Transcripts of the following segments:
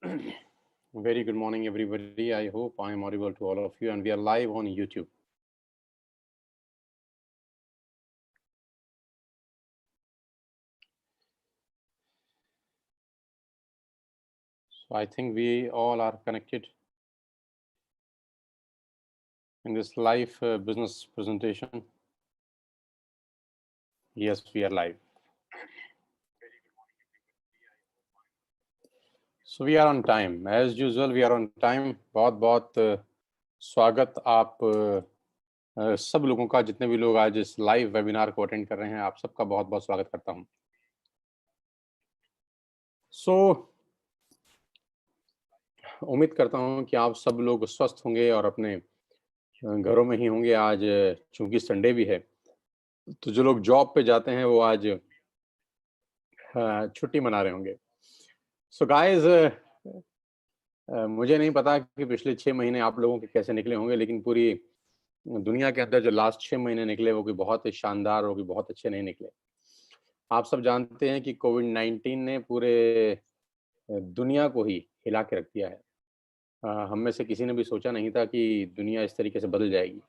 Very good morning, everybody. I hope I am audible to all of you, and we are live on YouTube. So I think we all are connected in this live business presentation. Yes, we are live. So we are on time. As usual, we are on time. बहुत बहुत स्वागत आप सब लोगों का, जितने भी लोग आज इस लाइव वेबिनार को अटेंड कर रहे हैं, आप सबका बहुत बहुत स्वागत करता हूं। सो उम्मीद करता हूं कि आप सब लोग स्वस्थ होंगे और अपने घरों में ही होंगे। आज चूंकि संडे भी है, तो जो लोग जॉब पे जाते हैं वो आज छुट्टी मना रहे होंगे। सो गाइस, मुझे नहीं पता कि पिछले 6 महीने आप लोगों के कैसे निकले होंगे, लेकिन पूरी दुनिया के अंदर जो लास्ट 6 महीने निकले वो कोई बहुत ही शानदार और कोई बहुत अच्छे नहीं निकले। आप सब जानते हैं कि कोविड-19 ने पूरे दुनिया को ही हिला के रख दिया है। हम में से किसी ने भी सोचा नहीं था कि दुनिया इस तरीके से बदल जाएगी।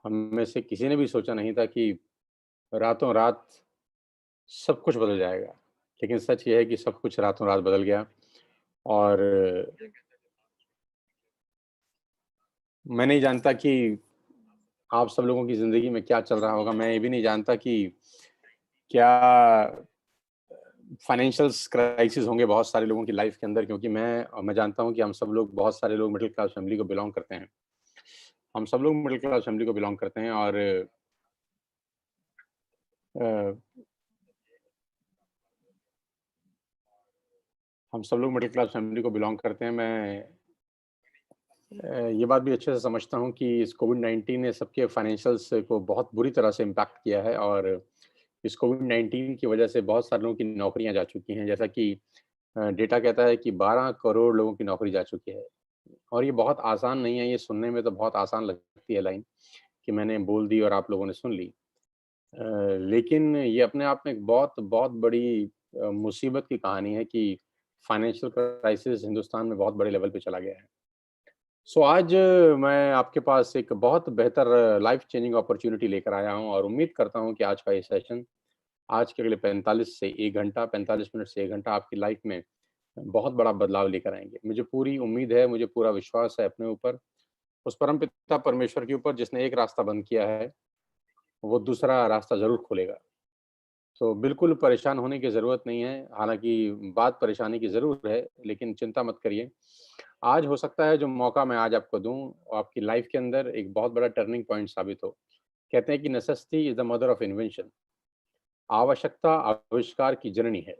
हम में से किसी ने भी सोचा नहीं था कि रातों-रात सब कुछ बदल जाएगा। लेकिन सच ये है कि सब कुछ रातों-रात बदल गया और मैं नहीं जानता कि आप सब लोगों की ज़िंदगी में क्या चल रहा होगा। मैं ये भी नहीं जानता कि क्या फाइनेंशियल्स क्राइसिस होंगे बहुत सारे लोगों की लाइफ के अंदर, क्योंकि मैं जानता हूँ कि हम सब लोग, बहुत सारे लोग मिडिल क्लास फैमिली को बिलॉन्ग करते हैं। हम सब लोग मिडिल क्लास फैमिली को बिलॉन्ग करते हैं और अ, हम सब लोग मिडिल क्लास फैमिली को बिलॉन्ग करते हैं। मैं ये बात भी अच्छे से समझता हूँ कि इस कोविड-19 ने सबके फाइनेंशियल्स को बहुत बुरी तरह से इम्पैक्ट किया है और इस कोविड-19 की वजह से बहुत सारे लोगों की नौकरियाँ जा चुकी हैं। जैसा कि डेटा कहता है कि 12 करोड़ लोगों की नौकरी जा चुकी है और ये बहुत आसान नहीं है। ये सुनने में तो बहुत आसान लगती है लाइन कि मैंने बोल दी और आप लोगों ने सुन ली। लेकिन ये अपने आप में एक बहुत बहुत बड़ी मुसीबत की कहानी है कि फाइनेंशियल क्राइसिस हिंदुस्तान में बहुत बड़े लेवल पे चला गया है। सो आज मैं आपके पास एक बहुत बेहतर लाइफ चेंजिंग अपॉर्च्युनिटी लेकर आया हूँ और उम्मीद करता हूँ कि आज का ये सेशन, आज के अगले 45 मिनट से 1 घंटा आपकी लाइफ में बहुत बड़ा बदलाव लेकर आएँगे। मुझे पूरी उम्मीद है, मुझे पूरा विश्वास है अपने ऊपर, उस परमपिता परमेश्वर के ऊपर जिसने एक रास्ता बंद किया है, वो दूसरा रास्ता ज़रूर खोलेगा। तो बिल्कुल परेशान होने की ज़रूरत नहीं है, हालाँकि बात परेशानी की ज़रूर है, लेकिन चिंता मत करिए। आज हो सकता है जो मौका मैं आज आपको दूँ, वो आपकी लाइफ़ के अंदर एक बहुत बड़ा टर्निंग पॉइंट साबित हो। कहते हैं कि necessity is the mother of invention. आवश्यकता आविष्कार की जननी है।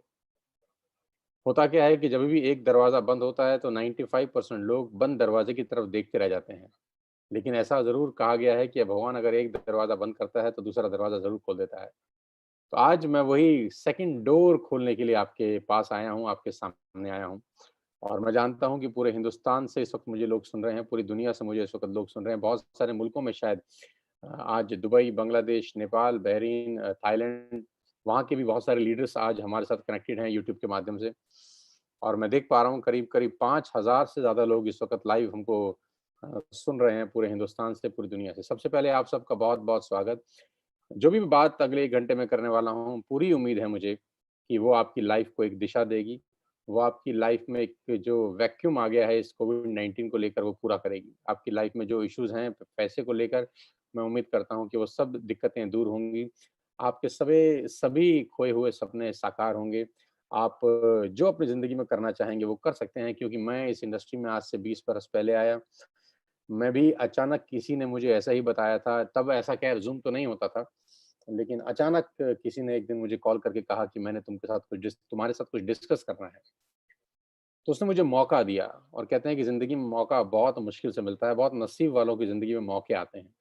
होता क्या है कि जब भी एक दरवाज़ा बंद होता है तो 95% लोग बंद दरवाजे की तरफ देखते रह जाते हैं। लेकिन ऐसा ज़रूर कहा गया है कि भगवान अगर एक दरवाज़ा बंद करता है तो दूसरा दरवाज़ा ज़रूर खोल देता है। तो आज मैं वही सेकंड डोर खोलने के लिए आपके पास आया हूँ, आपके सामने आया हूँ। और मैं जानता हूँ कि पूरे हिंदुस्तान से इस वक़्त मुझे लोग सुन रहे हैं, पूरी दुनिया से मुझे इस वक़्त लोग सुन रहे हैं, बहुत सारे मुल्कों में शायद आज Dubai, Bangladesh, Nepal, Bahrain, Thailand, वहाँ के भी बहुत सारे लीडर्स आज हमारे साथ कनेक्टेड हैं यूट्यूब के माध्यम से। और मैं देख पा रहा हूँ करीब-करीब 5000 से ज़्यादा लोग इस वक़्त लाइव हमको सुन रहे हैं पूरे हिंदुस्तान से, पूरी दुनिया से। सबसे पहले आप सबका बहुत-बहुत स्वागत। जो भी बात अगले 1 घंटे में करने वाला हूँ, पूरी उम्मीद है मुझे कि वो आपकी लाइफ़ को एक दिशा देगी। वो आपकी लाइफ़ में एक जो वैक्यूम आ गया है इस कोविड-19 को लेकर, वो पूरा करेगी। आपकी लाइफ़ में जो इश्यूज़ हैं पैसे को लेकर, मैं उम्मीद करता हूँ कि वो सब दिक्कतें दूर होंगी। आपके सभी खोए हुए सपने साकार होंगे। आप जो अपनी ज़िंदगी में करना चाहेंगे वो कर सकते हैं, क्योंकि मैं इस इंडस्ट्री में आज से 20 बरस पहले आया। मैं भी अचानक, किसी ने मुझे ऐसा ही बताया था, तब ऐसा खैर ज़ूम तो नहीं होता था। लेकिन अचानक किसी ने एक दिन मुझे कॉल करके कहा कि मैंने तुमके साथ तुम्हारे साथ कुछ डिस्कस करना है। तो उसने मुझे मौका दिया और कहते हैं कि ज़िंदगी में मौका बहुत मुश्किल से मिलता है, बहुत नसीब वालों की ज़िंदगी में मौके आते हैं।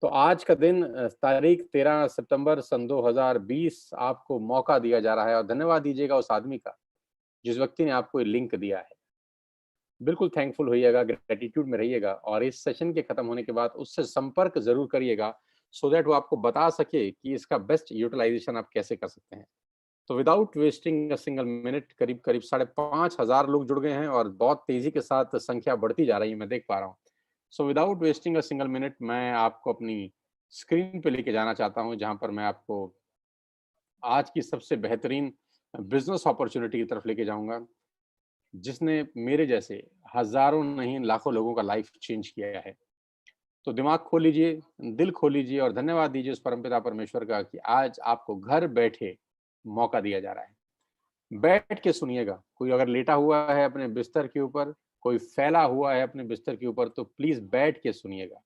तो आज का दिन तारीख 13 सितंबर सन 2020 आपको मौका दिया जा रहा है और धन्यवाद दीजिएगा उस आदमी का, जिस व्यक्ति ने आपको ये लिंक दिया है। बिल्कुल थैंकफुल होइएगा, ग्रैटिट्यूड में रहिएगा और इस सेशन के खत्म होने के बाद उससे संपर्क ज़रूर करिएगा, सो दैट वो आपको बता सके कि इसका बेस्ट यूटिलाइज़ेशन आप कैसे कर सकते हैं। तो without wasting a single minute करीब-करीब 5,500 लोग जुड़ गए हैं और बहुत तेज़ी के साथ संख्या बढ़ती जा रही है, मैं देख पा रहा हूँ। So without wasting a single minute मैं आपको अपनी स्क्रीन पे लेके जाना चाहता हूँ, जहाँ पर मैं आपको आज की सबसे बेहतरीन बिज़नेस अपॉर्च्युनिटी की तरफ लेके जाऊँगा, जिसने मेरे जैसे हज़ारों नहीं लाखों लोगों का लाइफ़ चेंज किया है। तो दिमाग खोल लीजिए, दिल खोल लीजिए और धन्यवाद दीजिए उस परमपिता परमेश्वर का कि आज आपको घर बैठे मौका दिया जा रहा है। बैठ के सुनिएगा, कोई अगर लेटा हुआ है अपने बिस्तर के ऊपर, कोई फैला हुआ है अपने बिस्तर के ऊपर तो प्लीज़ बैठ के सुनिएगा।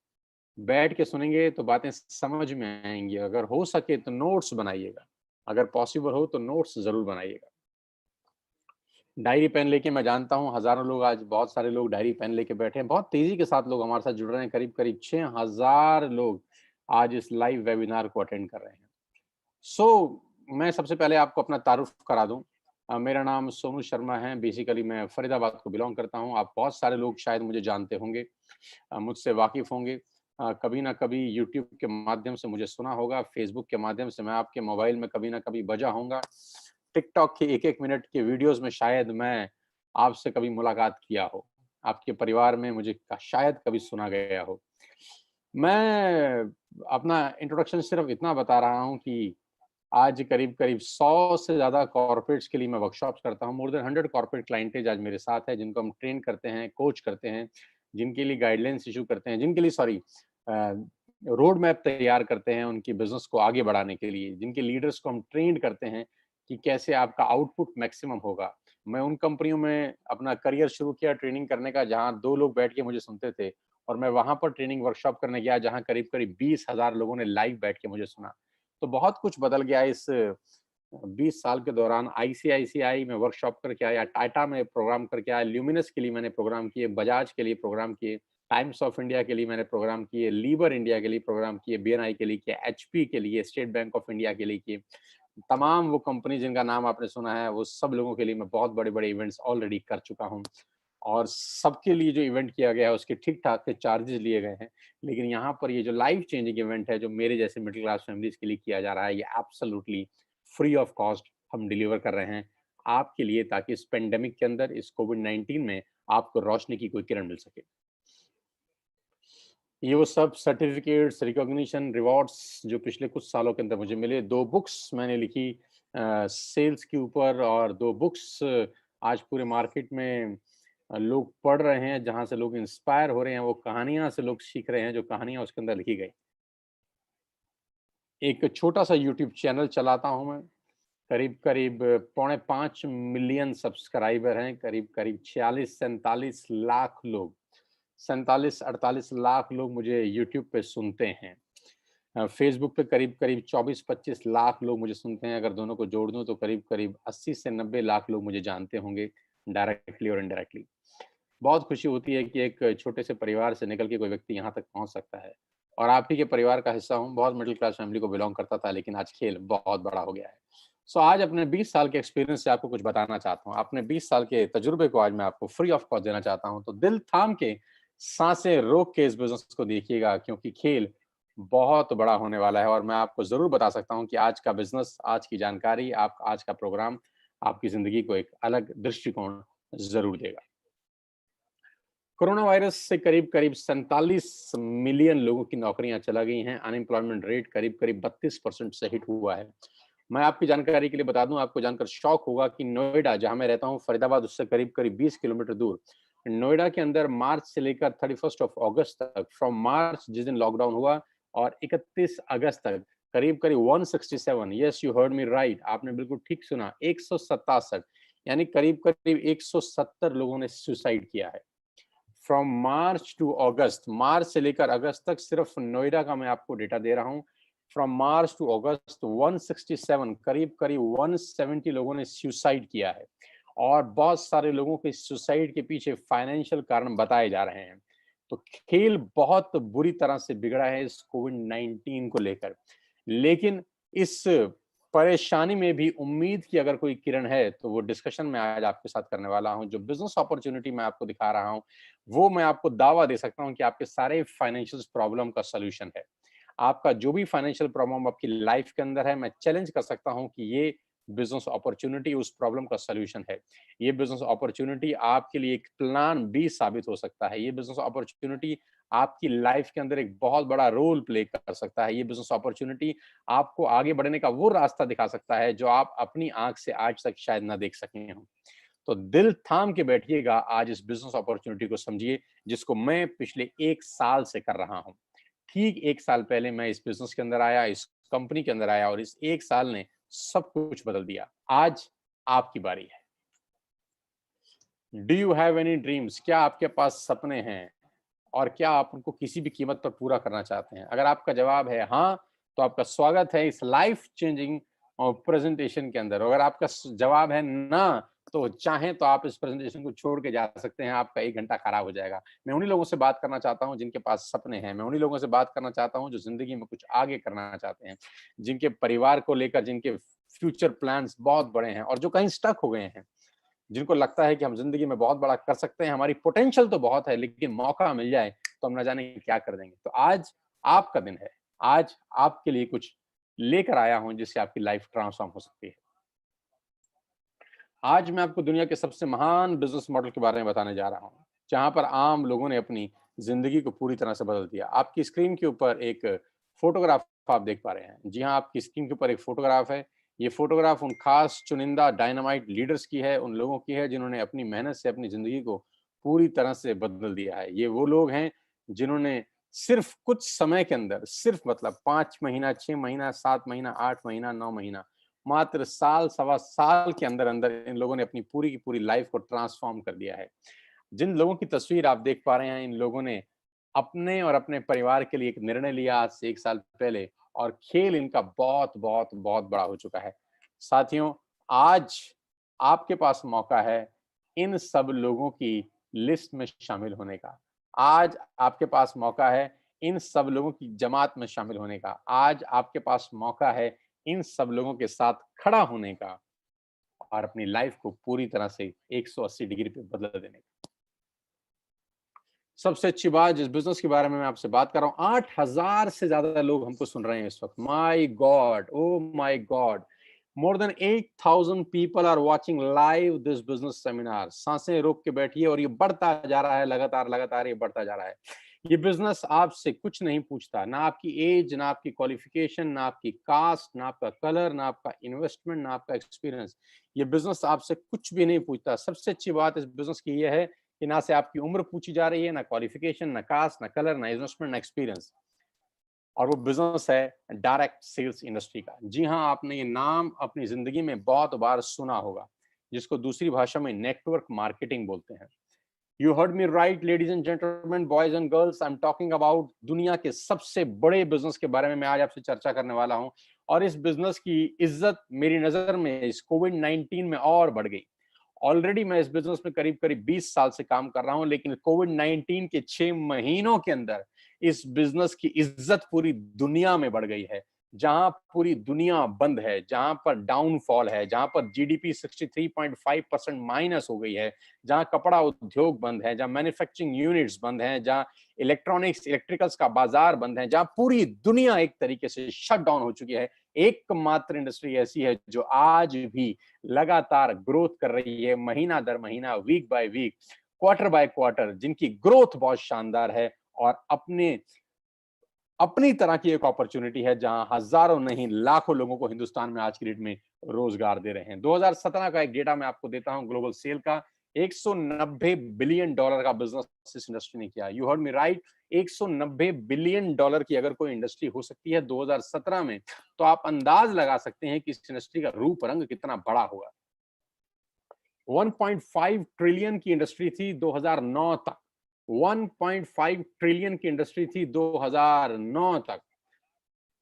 बैठ के सुनेंगे तो बातें समझ में आएँगी, अगर हो सके तो नोट्स बनाइएगा, अगर पॉसिबल हो तो नोट्स ज़रूर बनाइएगा। डायरी पेन लेके मैं जानता हूँ हज़ारों लोग आज बहुत सारे लोग डायरी पेन लेके बैठे हैं, बहुत तेज़ी के साथ लोग हमारे साथ जुड़ रहे हैं, करीब-करीब 6000 लोग आज इस लाइव वेबिनार को अटेंड कर रहे हैं। मैं सबसे पहले आपको अपना तारुफ करा दूँ। मेरा नाम सोनू शर्मा है, बेसिकली मैं फरीदाबाद को बिलॉन्ग करता हूँ। आप बहुत सारे लोग शायद मुझे जानते होंगे, मुझसे वाकिफ़ होंगे। कभी न कभी यूट्यूब के माध्यम से मुझे सुना होगा, फ़ेसबुक के माध्यम से मैं आपके मोबाइल में कभी न कभी बजा होऊँगा। टिकटॉक के 1-1 मिनट के वीडियोज़ में शायद मैं आपसे कभी मुलाकात किया हो। आपके परिवार में मुझे शायद कभी सुना गया हो। मैं अपना इंट्रोडक्शन सिर्फ़ इतना बता रहा हूँ कि आज करीब-करीब 100 से ज़्यादा कॉर्पोरेट्स के लिए मैं वर्कशॉप्स करता हूँ। मोर देन 100 कॉर्पोरेट क्लाइंटेज आज मेरे साथ है, जिनको हम ट्रेन करते हैं, कोच करते हैं, जिनके लिए गाइडलाइंस इश्यू करते हैं, जिनके लिए रोड मैप तैयार करते हैं उनकी बिज़नेस को आगे बढ़ाने के लिए, जिनके लीडर्स को हम ट्रेन करते हैं कि कैसे आपका आउटपुट मैक्सिमम होगा। मैं उन कंपनियों में अपना करियर शुरू किया ट्रेनिंग करने का, जहाँ 2 लोग बैठ के मुझे सुनते थे और मैं वहाँ पर ट्रेनिंग वर्कशॉप करने गया, जहाँ करीब-करीब 20,000 लोगों ने लाइव बैठ के मुझे सुना। तो बहुत कुछ बदल गया इस 20 साल के दौरान। आईसीआईसीआई में वर्कशॉप करके आया, टाटा में प्रोग्राम करके आया, ल्यूमिनस के लिए मैंने प्रोग्राम किए, बजाज के लिए प्रोग्राम किए, टाइम्स ऑफ इंडिया के लिए मैंने प्रोग्राम किए, लीवर इंडिया के लिए प्रोग्राम किए, बीएनआई के लिए किए, एचपी के लिए, स्टेट बैंक ऑफ इंडिया के लिए किए। तमाम वो कंपनी जिनका नाम आपने सुना है, वो सब लोगों के लिए मैं बहुत बड़े-बड़े इवेंट्स ऑलरेडी कर चुका हूँ और सबके लिए जो इवेंट किया गया है, उसके ठीक-ठाक से चार्जेज़ लिए गए हैं। लेकिन यहाँ पर ये जो लाइफ चेंजिंग इवेंट है, जो मेरे जैसे मिडल क्लास फैमिलीज़ के लिए किया जा रहा है, ये एब्सोल्यूटली फ्री ऑफ कॉस्ट हम डिलीवर कर रहे हैं आपके लिए, ताकि इस पैंडेमिक के अंदर, इस कोविड-19 में आपको रोशनी की कोई किरण मिल सके। ये वो सब सर्टिफ़िकेट्स, रिकॉग्निशन, रिवॉर्ड्स जो पिछले कुछ सालों के अंदर मुझे मिले, 2 बुक्स मैंने लिखी सेल्स के ऊपर और 2 बुक्स आज पूरे मार्केट में लोग पढ़ रहे हैं, जहाँ से लोग इंस्पायर हो रहे हैं, वो कहानियाँ से लोग सीख रहे हैं, जो कहानियाँ उसके अंदर लिखी गई। एक छोटा-सा यूट्यूब चैनल चलाता हूँ मैं, करीब-करीब पौने 5 मिलियन सब्सक्राइबर हैं, करीब-करीब 46-47 लाख लोग, 47-48 लाख लोग मुझे यूट्यूब पे सुनते हैं। फ़ेसबुक पे करीब-करीब 24-25 लाख लोग मुझे सुनते हैं, अगर दोनों को जोड़ दूँ तो करीब-करीब 80 से 90 लाख लोग मुझे जानते होंगे, डायरेक्टली और इनडायरेक्टली। बहुत खुशी होती है कि एक छोटे से परिवार से निकल के कोई व्यक्ति यहाँ तक पहुँच सकता है और आप ही के परिवार का हिस्सा हूँ, बहुत मिडल क्लास फैमिली को बिलॉन्ग करता था, लेकिन आज खेल बहुत बड़ा हो गया है। आज अपने 20 साल के एक्सपीरियंस से आपको कुछ बताना चाहता हूँ। अपने 20 साल के तजुर्बे को आज मैं आपको फ्री ऑफ कॉस्ट देना चाहता हूँ, तो दिल थाम के, साँसें रोक के इस बिज़नेस को देखिएगा, क्योंकि खेल बहुत बड़ा होने वाला है और मैं आपको ज़रूर बता सकता हूँ कि आज का बिज़नेस, आज की जानकारी, आप आज का प्रोग्राम आपकी ज़िंदगी को एक अलग दृष्टिकोण ज़रूर देगा। कोरोना वायरस से करीब-करीब 47 मिलियन लोगों की नौकरियां चला गई हैं। अनएम्प्लॉयमेंट रेट करीब-करीब 32% से हिट हुआ है। मैं आपकी जानकारी के लिए बता दूं, आपको जानकर शॉक होगा कि नोएडा, जहां मैं रहता हूं, फरीदाबाद उससे करीब-करीब 20 किलोमीटर दूर, नोएडा के अंदर मार्च से लेकर 31 ऑफ अगस्त तक, फ्रॉम मार्च जिस दिन लॉकडाउन हुआ और 31 अगस्त तक करीब-करीब 167, yes you heard me right, आपने बिल्कुल ठीक सुना, 167 यानी करीब-करीब 170 लोगों ने सुसाइड किया है। फ्रॉम मार्च टू अगस्त, मार्च से लेकर अगस्त तक सिर्फ नोएडा का मैं आपको डेटा दे रहा हूँ। फ्रॉम मार्च टू अगस्त 167, करीब-करीब 170 लोगों ने सुसाइड किया है और बहुत सारे लोगों के सुसाइड के पीछे फाइनेंशियल कारण बताए जा रहे हैं। तो खेल बहुत बुरी तरह से बिगड़ा है इस कोविड-19 को लेकर। लेकिन इस परेशानी में भी उम्मीद की अगर कोई किरण है, तो वो डिस्कशन मैं आज आपके साथ करने वाला हूँ। जो बिज़नेस अपॉर्च्युनिटी मैं आपको दिखा रहा हूँ, वो मैं आपको दावा दे सकता हूँ कि आपके सारे फाइनेंशियल प्रॉब्लम का सॉल्यूशन है। आपका जो भी फाइनेंशियल प्रॉब्लम आपकी लाइफ के अंदर है, मैं चैलेंज कर सकता हूँ कि ये बिजनेस अपॉर्चुनिटी उस प्रॉब्लम का सॉल्यूशन है। ये बिजनेस अपॉर्चुनिटी आपके लिए एक प्लान बी साबित हो सकता है। ये बिजनेस अपॉर्चुनिटी आपकी लाइफ के अंदर एक बहुत बड़ा रोल प्ले कर सकता है। ये बिजनेस अपॉर्चुनिटी आपको आगे बढ़ने का वो रास्ता दिखा सकता है जो आप अपनी आंख से आज तक शायद ना देख सके हों। तो दिल थाम के बैठिएगा, आज इस बिजनेस अपॉर्चुनिटी को समझिए, जिसको मैं पिछले 1 साल से कर रहा हूं। ठीक 1 साल पहले मैं इस बिजनेस के अंदर आया, इस कंपनी के अंदर आया, और इस 1 साल ने सब कुछ बदल दिया। आज आपकी बारी है। Do you have any dreams? क्या आपके पास सपने हैं और क्या आप उनको किसी भी कीमत पर पूरा करना चाहते हैं? अगर आपका जवाब है हाँ, तो आपका स्वागत है इस लाइफ चेंजिंग प्रेजेंटेशन के अंदर। अगर आपका जवाब है ना, तो चाहें तो आप इस प्रेजेंटेशन को छोड़ के जा सकते हैं, आपका 1 घंटा खराब हो जाएगा। मैं उन्हीं लोगों से बात करना चाहता हूं जिनके पास सपने हैं। मैं उन्हीं लोगों से बात करना चाहता हूं जो जिंदगी में कुछ आगे करना चाहते हैं, जिनके परिवार को लेकर, जिनके फ्यूचर प्लान्स बहुत बड़े हैं और जो कहीं स्टक हो गए हैं, जिनको लगता है कि हम जिंदगी में बहुत बड़ा कर सकते हैं, हमारी पोटेंशियल तो बहुत है, लेकिन मौका मिल जाए तो हम ना जाने क्या कर देंगे। तो आज आपका दिन है। आज आपके लिए कुछ लेकर आया हूं जिससे आपकी लाइफ ट्रांसफॉर्म हो सकती है। आज मैं आपको दुनिया के सबसे महान बिजनेस मॉडल के बारे में बताने जा रहा हूं, जहां पर आम लोगों ने अपनी जिंदगी को पूरी तरह से बदल दिया। आपकी स्क्रीन के ऊपर एक फोटोग्राफ आप देख पा रहे हैं। जी हाँ, आपकी स्क्रीन के ऊपर एक फोटोग्राफ है। ये फोटोग्राफ उन खास चुनिंदा डायनामाइट लीडर्स की है, उन लोगों की है जिन्होंने अपनी मेहनत से अपनी जिंदगी को पूरी तरह से बदल दिया है। ये वो लोग हैं जिन्होंने सिर्फ कुछ समय के अंदर, सिर्फ मतलब 5 महीना, 6 महीना, 7 महीना, 8 महीना, 9 महीना, मात्र साल सवा साल के अंदर अंदर इन लोगों ने अपनी पूरी की पूरी लाइफ को ट्रांसफॉर्म कर दिया है। जिन लोगों की तस्वीर आप देख पा रहे हैं, इन लोगों ने अपने और अपने परिवार के लिए एक निर्णय लिया आज से 1 साल पहले, और खेल इनका बहुत बहुत बहुत बड़ा हो चुका है। साथियों, आज आपके पास मौका है इन सब लोगों की लिस्ट में शामिल होने का। आज आपके पास मौका है इन सब लोगों की जमात में शामिल होने का। आज आपके पास मौका है इन सब लोगों के साथ खड़ा होने का और अपनी लाइफ को पूरी तरह से 180 डिग्री पे बदल देने का। सबसे अच्छी बात जिस बिजनेस के बारे में मैं आपसे बात कर रहा हूँ, 8,000 से ज्यादा लोग हमको सुन रहे हैं इस वक्त। My god, oh my god, more than 8,000 people are watching live this business seminar. सांसें रोक के बैठिए, और ये बढ़ता जा रहा है, लगातार लगातार ये बढ़ता जा रहा है। ये बिजनेस आपसे कुछ नहीं पूछता, ना आपकी एज, ना आपकी क्वालिफिकेशन, ना आपकी कास्ट, ना आपका कलर, ना आपका इन्वेस्टमेंट, ना आपका एक्सपीरियंस। ये बिजनेस आपसे कुछ भी नहीं पूछता। सबसे अच्छी बात इस बिजनेस की यह है कि ना से आपकी उम्र पूछी जा रही है, ना क्वालिफिकेशन, ना कास्ट, ना कलर, ना इन्वेस्टमेंट, ना एक्सपीरियंस। और वो बिजनेस है डायरेक्ट सेल्स इंडस्ट्री का। जी हाँ, आपने ये नाम अपनी जिंदगी में बहुत बार सुना होगा, जिसको दूसरी भाषा में नेटवर्क मार्केटिंग बोलते हैं। You heard me right, ladies and gentleman, boys and girls, I am talking about दुनिया के सबसे बड़े बिजनेस के बारे में मैं आज आपसे चर्चा करने वाला हूं। और इस बिजनेस की इज्जत मेरी नजर में इस कोविड-19 में और बढ़ गई। ऑलरेडी मैं इस बिजनेस में करीब करीब 20 साल से काम कर रहा हूं, लेकिन कोविड-19 के 6 महीनों के अंदर इस बिजनेस की इज्जत पूरी दुनिया में बढ़ गई है। जहां पूरी दुनिया बंद है, जहां पर डाउनफॉल है, जहां पर जीडीपी 63.5% माइनस हो गई है, जहां कपड़ा उद्योग बंद है, जहां मैन्युफैक्चरिंग यूनिट्स बंद हैं, जहां इलेक्ट्रॉनिक्स इलेक्ट्रिकल्स का बाजार बंद है, जहां पूरी दुनिया एक तरीके से शट डाउन हो चुकी है, एकमात्र इंडस्ट्री ऐसी है जो आज भी लगातार ग्रोथ कर रही है, महीना दर महीना, week by week, quarter by quarter, जिनकी ग्रोथ बहुत शानदार है और अपनी तरह की एक अपॉर्चुनिटी है जहां हजारों नहीं लाखों लोगों को हिंदुस्तान में आज की डेट में रोजगार दे रहे हैं। 2017 का एक डेटा मैं आपको देता हूं ग्लोबल सेल का। 190 बिलियन डॉलर का बिजनेस इस इंडस्ट्री ने किया। You heard me right, 190 billion dollar की अगर कोई इंडस्ट्री हो सकती है 2017 में, तो आप अंदाज लगा सकते हैं कि इस इंडस्ट्री का रूप रंग कितना बड़ा होगा। 1.5 ट्रिलियन की इंडस्ट्री थी 2009 तक। 1.5 ट्रिलियन की इंडस्ट्री थी 2009 तक।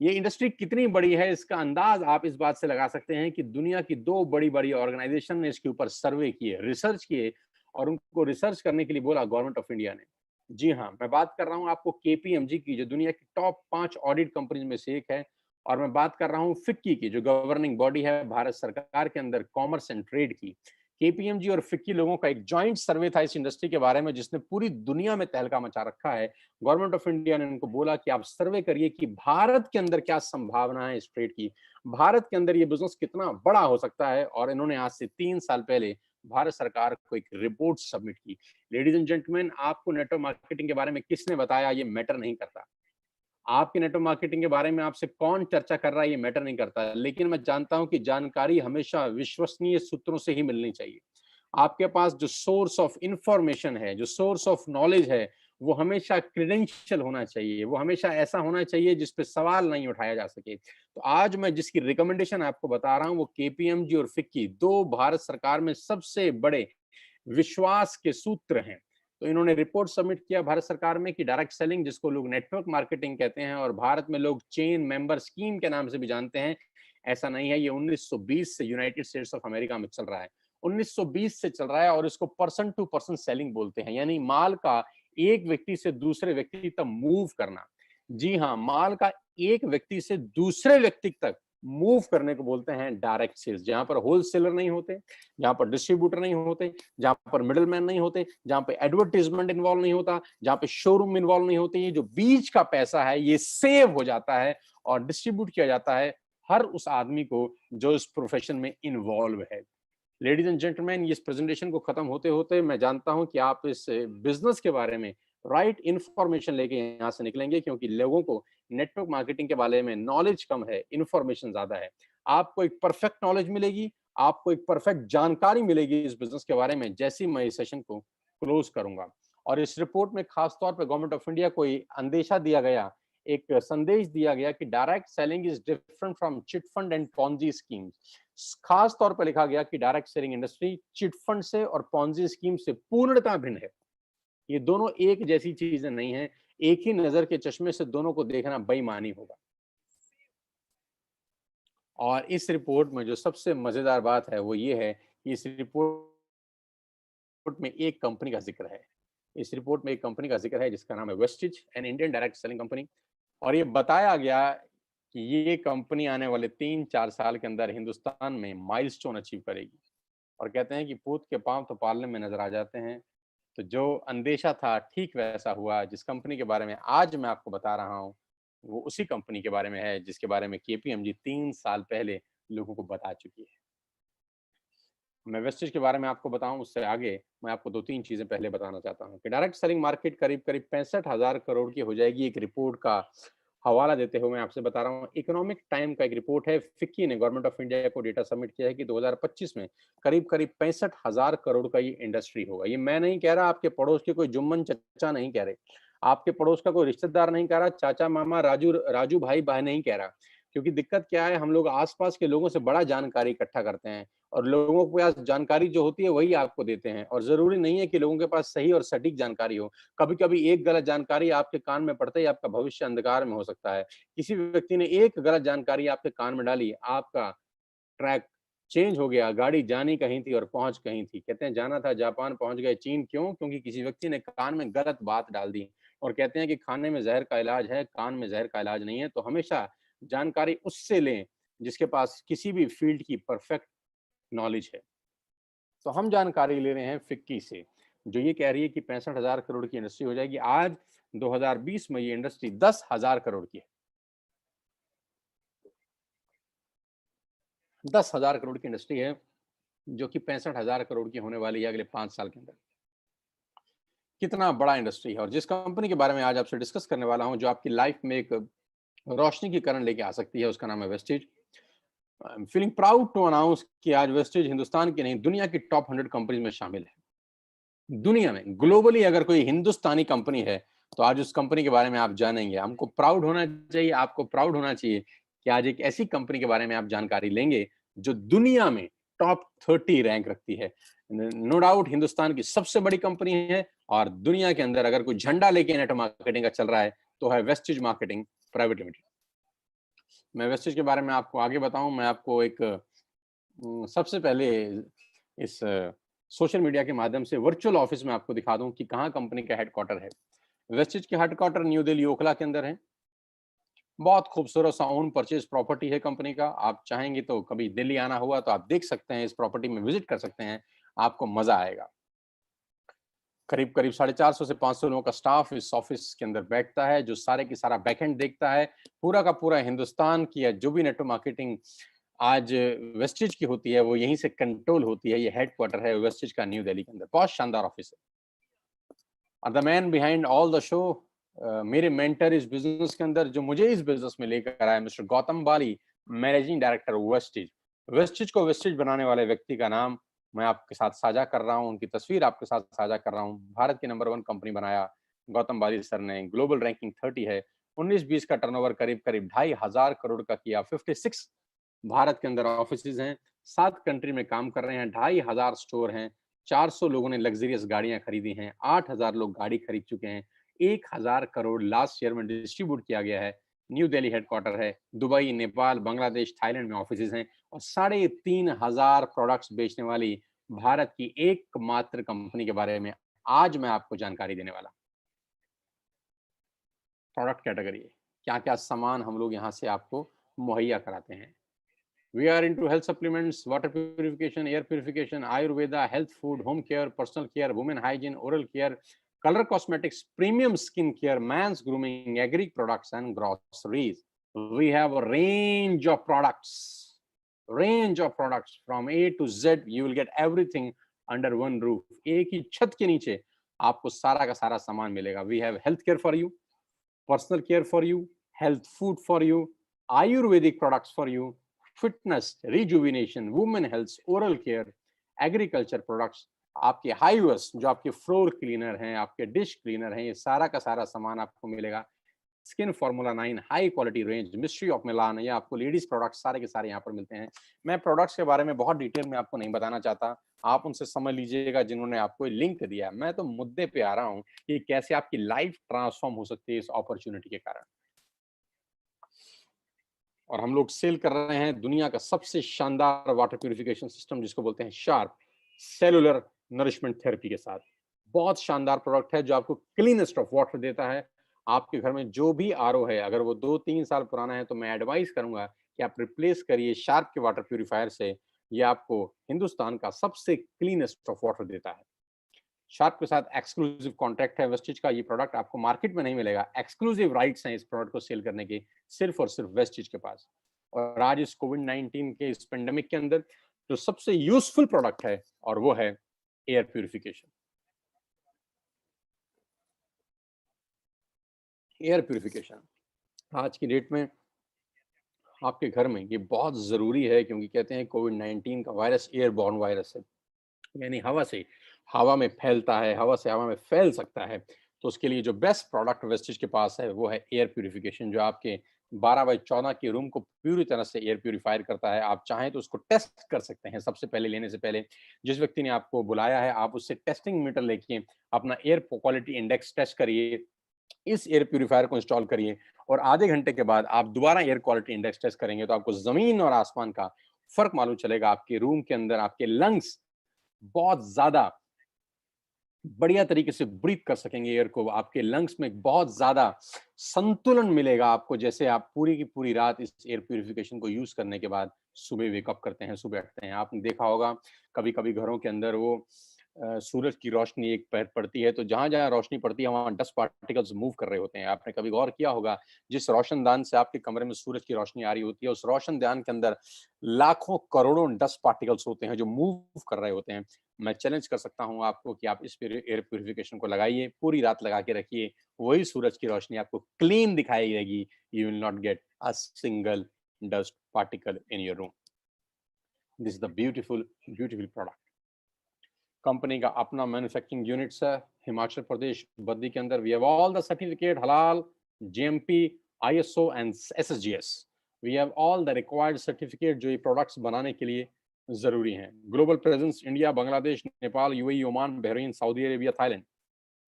ये इंडस्ट्री कितनी बड़ी है इसका अंदाज आप इस बात से लगा सकते हैं कि दुनिया की 2 बड़ी-बड़ी ऑर्गेनाइजेशन ने इसके ऊपर सर्वे किए, रिसर्च किए, और उनको रिसर्च करने के लिए बोला गवर्नमेंट ऑफ इंडिया ने। जी हाँ, मैं बात कर रहा हूं आपको केपीएमजी की, जो दुनिया की टॉप 5 ऑडिट कंपनीज में से एक है, और मैं बात कर रहा हूं फिक्की की, जो गवर्निंग बॉडी है भारत सरकार के अंदर कॉमर्स एंड ट्रेड की, केपीएमजी और फिक्की लोगों का एक जॉइंट सर्वे था इस इंडस्ट्री के बारे में, जिसने पूरी दुनिया में तहलका मचा रखा है। गवर्नमेंट ऑफ इंडिया ने उनको बोला कि आप सर्वे करिए कि भारत के अंदर क्या संभावना है इस ट्रेड की, भारत के अंदर ये बिजनेस कितना बड़ा हो सकता है। और इन्होंने आज से 3 साल पहले भारत सरकार को एक रिपोर्ट सबमिट की। लेडीज एंड जेंटलमैन, आपको नेटवर्क मार्केटिंग के बारे में किसने बताया ये मैटर नहीं करता। आपके नेटवर्क मार्केटिंग के बारे में आपसे कौन चर्चा कर रहा है ये मैटर नहीं करता, लेकिन मैं जानता हूं कि जानकारी हमेशा विश्वसनीय सूत्रों से ही मिलनी चाहिए। आपके पास जो सोर्स ऑफ इंफॉर्मेशन है, जो सोर्स ऑफ नॉलेज है, वो हमेशा क्रेडेंशियल होना चाहिए, वो हमेशा ऐसा होना चाहिए जिस पे सवाल नहीं उठाया जा सके। तो आज मैं जिसकी रिकमेंडेशन आपको बता रहा हूं वो केपीएमजी और फिक्की, दो भारत सरकार में सबसे बड़े विश्वास के सूत्र हैं। तो इन्होंने रिपोर्ट सबमिट किया भारत सरकार में कि डायरेक्ट सेलिंग, जिसको लोग नेटवर्क मार्केटिंग कहते हैं और भारत में लोग चेन मेंबर स्कीम के नाम से भी जानते हैं, ऐसा नहीं है। ये 1920 से यूनाइटेड स्टेट्स ऑफ अमेरिका में चल रहा है, 1920 से चल रहा है। और इसको पर्सन टू पर्सन सेलिंग बोलते हैं, यानी माल का एक व्यक्ति से दूसरे व्यक्ति तक मूव करना। जी हाँ, माल का एक व्यक्ति से दूसरे व्यक्ति तक मूव करने को बोलते हैं डायरेक्ट सेल्स, जहां पर होलसेलर नहीं होते, जहां पर डिस्ट्रीब्यूटर नहीं होते, जहां पर मिडिल मैन नहीं होते, जहां पे एडवर्टीजमेंट इन्वॉल्व नहीं होता, जहां पे शोरूम इन्वॉल्व नहीं होते। ये जो बीच का पैसा है ये सेव हो जाता है और डिस्ट्रीब्यूट किया जाता है हर उस आदमी को जो इस प्रोफेशन में इन्वॉल्व है। लेडीज एंड जेंटलमैन, इस प्रेजेंटेशन को खत्म होते होते मैं जानता हूं कि आप इस बिजनेस के बारे में राइट इंफॉर्मेशन लेके यहाँ से निकलेंगे, क्योंकि लोगों को नेटवर्क मार्केटिंग के बारे में नॉलेज कम है, इंफॉर्मेशन ज्यादा है। आपको एक परफेक्ट नॉलेज मिलेगी, आपको एक परफेक्ट जानकारी मिलेगी इस बिजनेस के बारे में जैसे ही मैं इस सेशन को क्लोज करूंगा। और इस रिपोर्ट में खासतौर पर गवर्नमेंट ऑफ इंडिया को अंदेशा दिया गया, एक संदेश दिया गया कि direct selling is different from chit fund and Ponzi schemes. खास तौर पर लिखा गया कि direct selling industry chit fund से और पॉन्जी स्कीम से पूर्णतः भिन्न है। ये दोनों एक जैसी चीजें नहीं है, एक ही नजर के चश्मे से दोनों को देखना बेईमानी होगा। और इस रिपोर्ट में जो सबसे मजेदार बात है वो ये है कि इस रिपोर्ट में एक कंपनी का जिक्र है। इस रिपोर्ट में एक कंपनी का जिक्र है जिसका नाम है Vestige, an Indian direct selling company. और ये बताया गया कि ये कंपनी आने वाले 3-4 साल के अंदर हिंदुस्तान में माइलस्टोन अचीव करेगी। और कहते हैं कि पूत के पांव तो पालने में नजर आ जाते हैं। तो जो अंदेशा था ठीक वैसा हुआ। जिस कंपनी के बारे में आज मैं आपको बता रहा हूँ वो उसी कंपनी के बारे में है जिसके बारे में केपीएमजी 3 साल पहले लोगों को बता चुकी है। मैं वेस्टेज के बारे में आपको बताऊं उससे आगे मैं आपको 2-3 चीजें पहले बताना चाहता हूं कि डायरेक्ट सेलिंग मार्केट करीब करीब 65,000 करोड़ की हो जाएगी। एक रिपोर्ट का हवाला देते हुए मैं आपसे बता रहा हूँ, इकोनॉमिक टाइम का एक रिपोर्ट है। फिक्की ने गवर्नमेंट ऑफ इंडिया को डेटा सबमिट किया है कि 2025 में करीब करीब 65,000 करोड़ का ये इंडस्ट्री होगा। ये मैं नहीं कह रहा, आपके पड़ोस के कोई जुम्मन चचा नहीं कह रहे, आपके पड़ोस का कोई रिश्तेदार नहीं कह रहा, चाचा मामा राजू राजू भाई बहन नहीं कह रहा। क्योंकि दिक्कत क्या है, हम लोग आसपास के लोगों से बड़ा जानकारी इकट्ठा करते हैं और लोगों के पास जानकारी जो होती है वही आपको देते हैं। और जरूरी नहीं है कि लोगों के पास सही और सटीक जानकारी हो। कभी कभी एक गलत जानकारी आपके कान में पड़ते ही आपका भविष्य अंधकार में हो सकता है। किसी व्यक्ति ने एक गलत जानकारी आपके कान में डाली, आपका ट्रैक चेंज हो गया, गाड़ी जानी कहीं थी और पहुंच कहीं थी। कहते हैं जाना था जापान, पहुंच गए चीन। क्यों? क्योंकि किसी व्यक्ति ने कान में गलत बात डाल दी। और कहते हैं कि खाने में जहर का इलाज है, कान में जहर का इलाज नहीं है। तो हमेशा जानकारी उससे लें जिसके पास किसी भी फील्ड की परफेक्ट नॉलेज है। तो हम जानकारी ले रहे हैं फिक्की से, जो ये कह रही है कि 65,000 करोड़ की इंडस्ट्री हो जाएगी। आज 2020 में ये इंडस्ट्री 10,000 करोड़ की है। 10,000 करोड़ की इंडस्ट्री है जो कि 65,000 करोड़ की होने वाली है अगले 5 साल के अंदर। कितना बड़ा इंडस्ट्री है। और जिस कंपनी के बारे में आज आपसे डिस्कस करने वाला हूं, जो आपकी लाइफ में एक रोशनी की किरण लेके आ सकती है, उसका नाम है wastage. I am feeling proud to announce कि आज वेस्टेज हिंदुस्तान की नहीं दुनिया की टॉप 100 कंपनीज में शामिल है। दुनिया में ग्लोबली अगर कोई हिंदुस्तानी कंपनी है तो आज उस कंपनी के बारे में आप जानेंगे। हमको प्राउड होना चाहिए, आपको प्राउड होना चाहिए कि आज एक ऐसी कंपनी के बारे में आप जानकारी लेंगे जो दुनिया में टॉप 30 रैंक रखती है। नो डाउट हिंदुस्तान की सबसे बड़ी कंपनी है और दुनिया के अंदर अगर कोई झंडा लेके नेटवर्क मार्केटिंग का चल रहा है तो है वेस्टेज मार्केटिंग प्राइवेट लिमिटेड। मैं वेस्टेज के बारे में आपको आगे बताऊं, मैं आपको एक सबसे पहले इस सोशल मीडिया के माध्यम से वर्चुअल ऑफिस में आपको दिखा दूं कि कहाँ कंपनी का हेडक्वार्टर है। वेस्टेज के हेडक्वार्टर न्यू दिल्ली ओखला के अंदर है। बहुत खूबसूरत सा ओन परचेज प्रॉपर्टी है कंपनी का। आप चाहेंगे तो कभी दिल्ली आना हुआ तो आप देख सकते हैं, इस प्रॉपर्टी में विजिट कर सकते हैं। आपको मजा आएगा। करीब करीब 450 से 500 लोगों का स्टाफ इस ऑफिस के अंदर बैठता है, जो सारे की सारा बैकएंड देखता है। पूरा का पूरा हिंदुस्तान की जो भी नेटवर्क मार्केटिंग आज वेस्टेज की होती है, वो यहीं से कंट्रोल होती है। ये हेडक्वार्टर है वेस्टेज का न्यू दिल्ली के अंदर। बहुत शानदार ऑफिस है। और the man behind all the show, मेरे मेंटर इस बिजनेस के अंदर, जो मुझे इस बिजनेस में लेकर आया, मिस्टर गौतम बाली, मैनेजिंग डायरेक्टर वेस्टेज। वेस्टेज को वेस्टेज बनाने वाले व्यक्ति का नाम मैं आपके साथ साझा कर रहा हूँ, उनकी तस्वीर आपके साथ साझा कर रहा हूँ। भारत की नंबर 1 कंपनी बनाया गौतम बाली सर ने। ग्लोबल रैंकिंग 30 है। 19-20 का टर्नओवर करीब करीब 2,500 करोड़ का किया। 56 भारत के अंदर ऑफिसेज हैं। 7 कंट्री में काम कर रहे हैं। 2,500 स्टोर हैं। 400 लोगों ने लग्जरियस गाड़ियां खरीदी हैं। 8,000 लोग गाड़ी खरीद चुके हैं। 1,000 करोड़ लास्ट ईयर में डिस्ट्रीब्यूट किया गया है। न्यू दिल्ली हेडक्वार्टर है। दुबई, नेपाल, बांग्लादेश, थाईलैंड में ऑफिसेज हैं। और 3,500 प्रोडक्ट्स बेचने वाली भारत की एकमात्र कंपनी के बारे में आज मैं आपको जानकारी देने वाला। प्रोडक्ट कैटेगरी, क्या क्या सामान हम लोग यहाँ से आपको मुहैया कराते हैं। We are into health supplements, water purification, air purification, Ayurveda, health food, home care, personal care, women hygiene, oral care, color cosmetics, premium skin care, man's grooming, agri products, and groceries. We have a range of products from A to Z. You will get everything under one roof. एक ही छत के नीचे आपको सारा का सारा सामान मिलेगा। We have health care for you, personal care for you, health food for you, Ayurvedic products for you, fitness, rejuvenation, women health, oral care, agriculture products, आपके हाईवेस, जो आपके फ्लोर क्लीनर हैं, आपके डिश क्लीनर हैं, ये सारा का सारा सामान आपको मिलेगा। Skin formula 9 high quality range, mystery of Milan, या आपको लेडीज प्रोडक्ट्स सारे के सारे यहाँ पर मिलते हैं। मैं प्रोडक्ट्स के बारे में बहुत डिटेल में आपको नहीं बताना चाहता, आप उनसे समझ लीजिएगा जिन्होंने आपको लिंक दिया। मैं तो मुद्दे पे आ रहा हूँ कि कैसे आपकी लाइफ ट्रांसफॉर्म हो सकती है इस अपॉर्चुनिटी के कारण। और हम लोग सेल कर रहे हैं दुनिया का सबसे शानदार वाटर प्यूरिफिकेशन सिस्टम, जिसको बोलते हैं शार्प सेलुलर नरिशमेंट थेरेपी के साथ। बहुत शानदार प्रोडक्ट है जो आपको क्लीनेस्ट ऑफ वाटर देता है। आपके घर में जो भी आरओ है, अगर वो 2-3 साल पुराना है, तो मैं एडवाइस करूंगा कि आप रिप्लेस करिए शार्प के वाटर प्यूरिफायर से। ये आपको हिंदुस्तान का सबसे क्लीनेस्ट ऑफ वाटर देता है। शार्प के साथ एक्सक्लूसिव कॉन्ट्रैक्ट है वेस्टेज का। ये प्रोडक्ट आपको मार्केट में नहीं मिलेगा। एक्सक्लूसिव राइट्स हैं इस प्रोडक्ट को सेल करने के, सिर्फ और सिर्फ वेस्टेज के पास। और आज इस कोविड-19 के इस पेंडेमिक के अंदर जो सबसे यूजफुल प्रोडक्ट है, और वो है एयर प्यूरिफिकेशन। एयर प्यूरिफिकेशन आज की डेट में आपके घर में ये बहुत जरूरी है, क्योंकि कहते हैं कोविड-19 का वायरस एयरबॉर्न वायरस है, यानी हवा में फैलता है, हवा से हवा में फैल सकता है। तो उसके लिए जो बेस्ट प्रोडक्ट वेस्टेज के पास है, वो है एयर प्यूरिफिकेशन, जो आपके 12x14 के रूम को पूरी तरह से एयर प्यूरिफायर करता है। आप चाहें तो उसको टेस्ट कर सकते हैं। सबसे पहले लेने से पहले जिस व्यक्ति ने आपको बुलाया है, आप उससे टेस्टिंग मीटर लेके अपना एयर क्वालिटी इंडेक्स टेस्ट करिए, इस एयर प्यूरिफायर को इंस्टॉल करिए, और आधे घंटे के बाद आप दोबारा एयर क्वालिटी इंडेक्स टेस्ट करेंगे, तो आपको जमीन और आसमान का फर्क मालूम चलेगा। आपके रूम के अंदर आपके लंग्स बहुत ज्यादा बढ़िया तरीके से ब्रीथ कर सकेंगे एयर को। आपके लंग्स में बहुत ज्यादा संतुलन मिलेगा आपको, जैसे आप पूरी की पूरी रात इस एयर प्यूरिफिकेशन को यूज करने के बाद सुबह वेकअप करते हैं, सुबह उठते हैं। आपने देखा होगा कभी कभी घरों के अंदर वो सूरज की रोशनी एक पहर पड़ती है, तो जहां जहां रोशनी पड़ती है वहां डस्ट पार्टिकल्स मूव कर रहे होते हैं। आपने कभी गौर किया होगा, जिस रोशनदान से आपके कमरे में सूरज की रोशनी आ रही होती है, उस रोशनदान के अंदर लाखों करोड़ों डस्ट पार्टिकल्स होते हैं जो मूव कर रहे होते हैं। मैं चैलेंज कर सकता हूं आपको कि आप इस एयर प्यूरिफिकेशन को लगाइए, पूरी रात लगा के रखिए, वही सूरज की रोशनी आपको क्लीन दिखाई देगी। You will not get a single dust particle in your room. This is the beautiful beautiful product. Company का अपना मैन्युफैक्चरिंग यूनिट्स है हिमाचल प्रदेश बद्दी के अंदर। We have all the certificate halal, GMP, ISO and SSGS. We have all the required certificate जो ये products बनाने के लिए जरूरी हैं। Global presence India, Bangladesh, Nepal, UAE, Oman, Bahrain, Saudi Arabia, Thailand.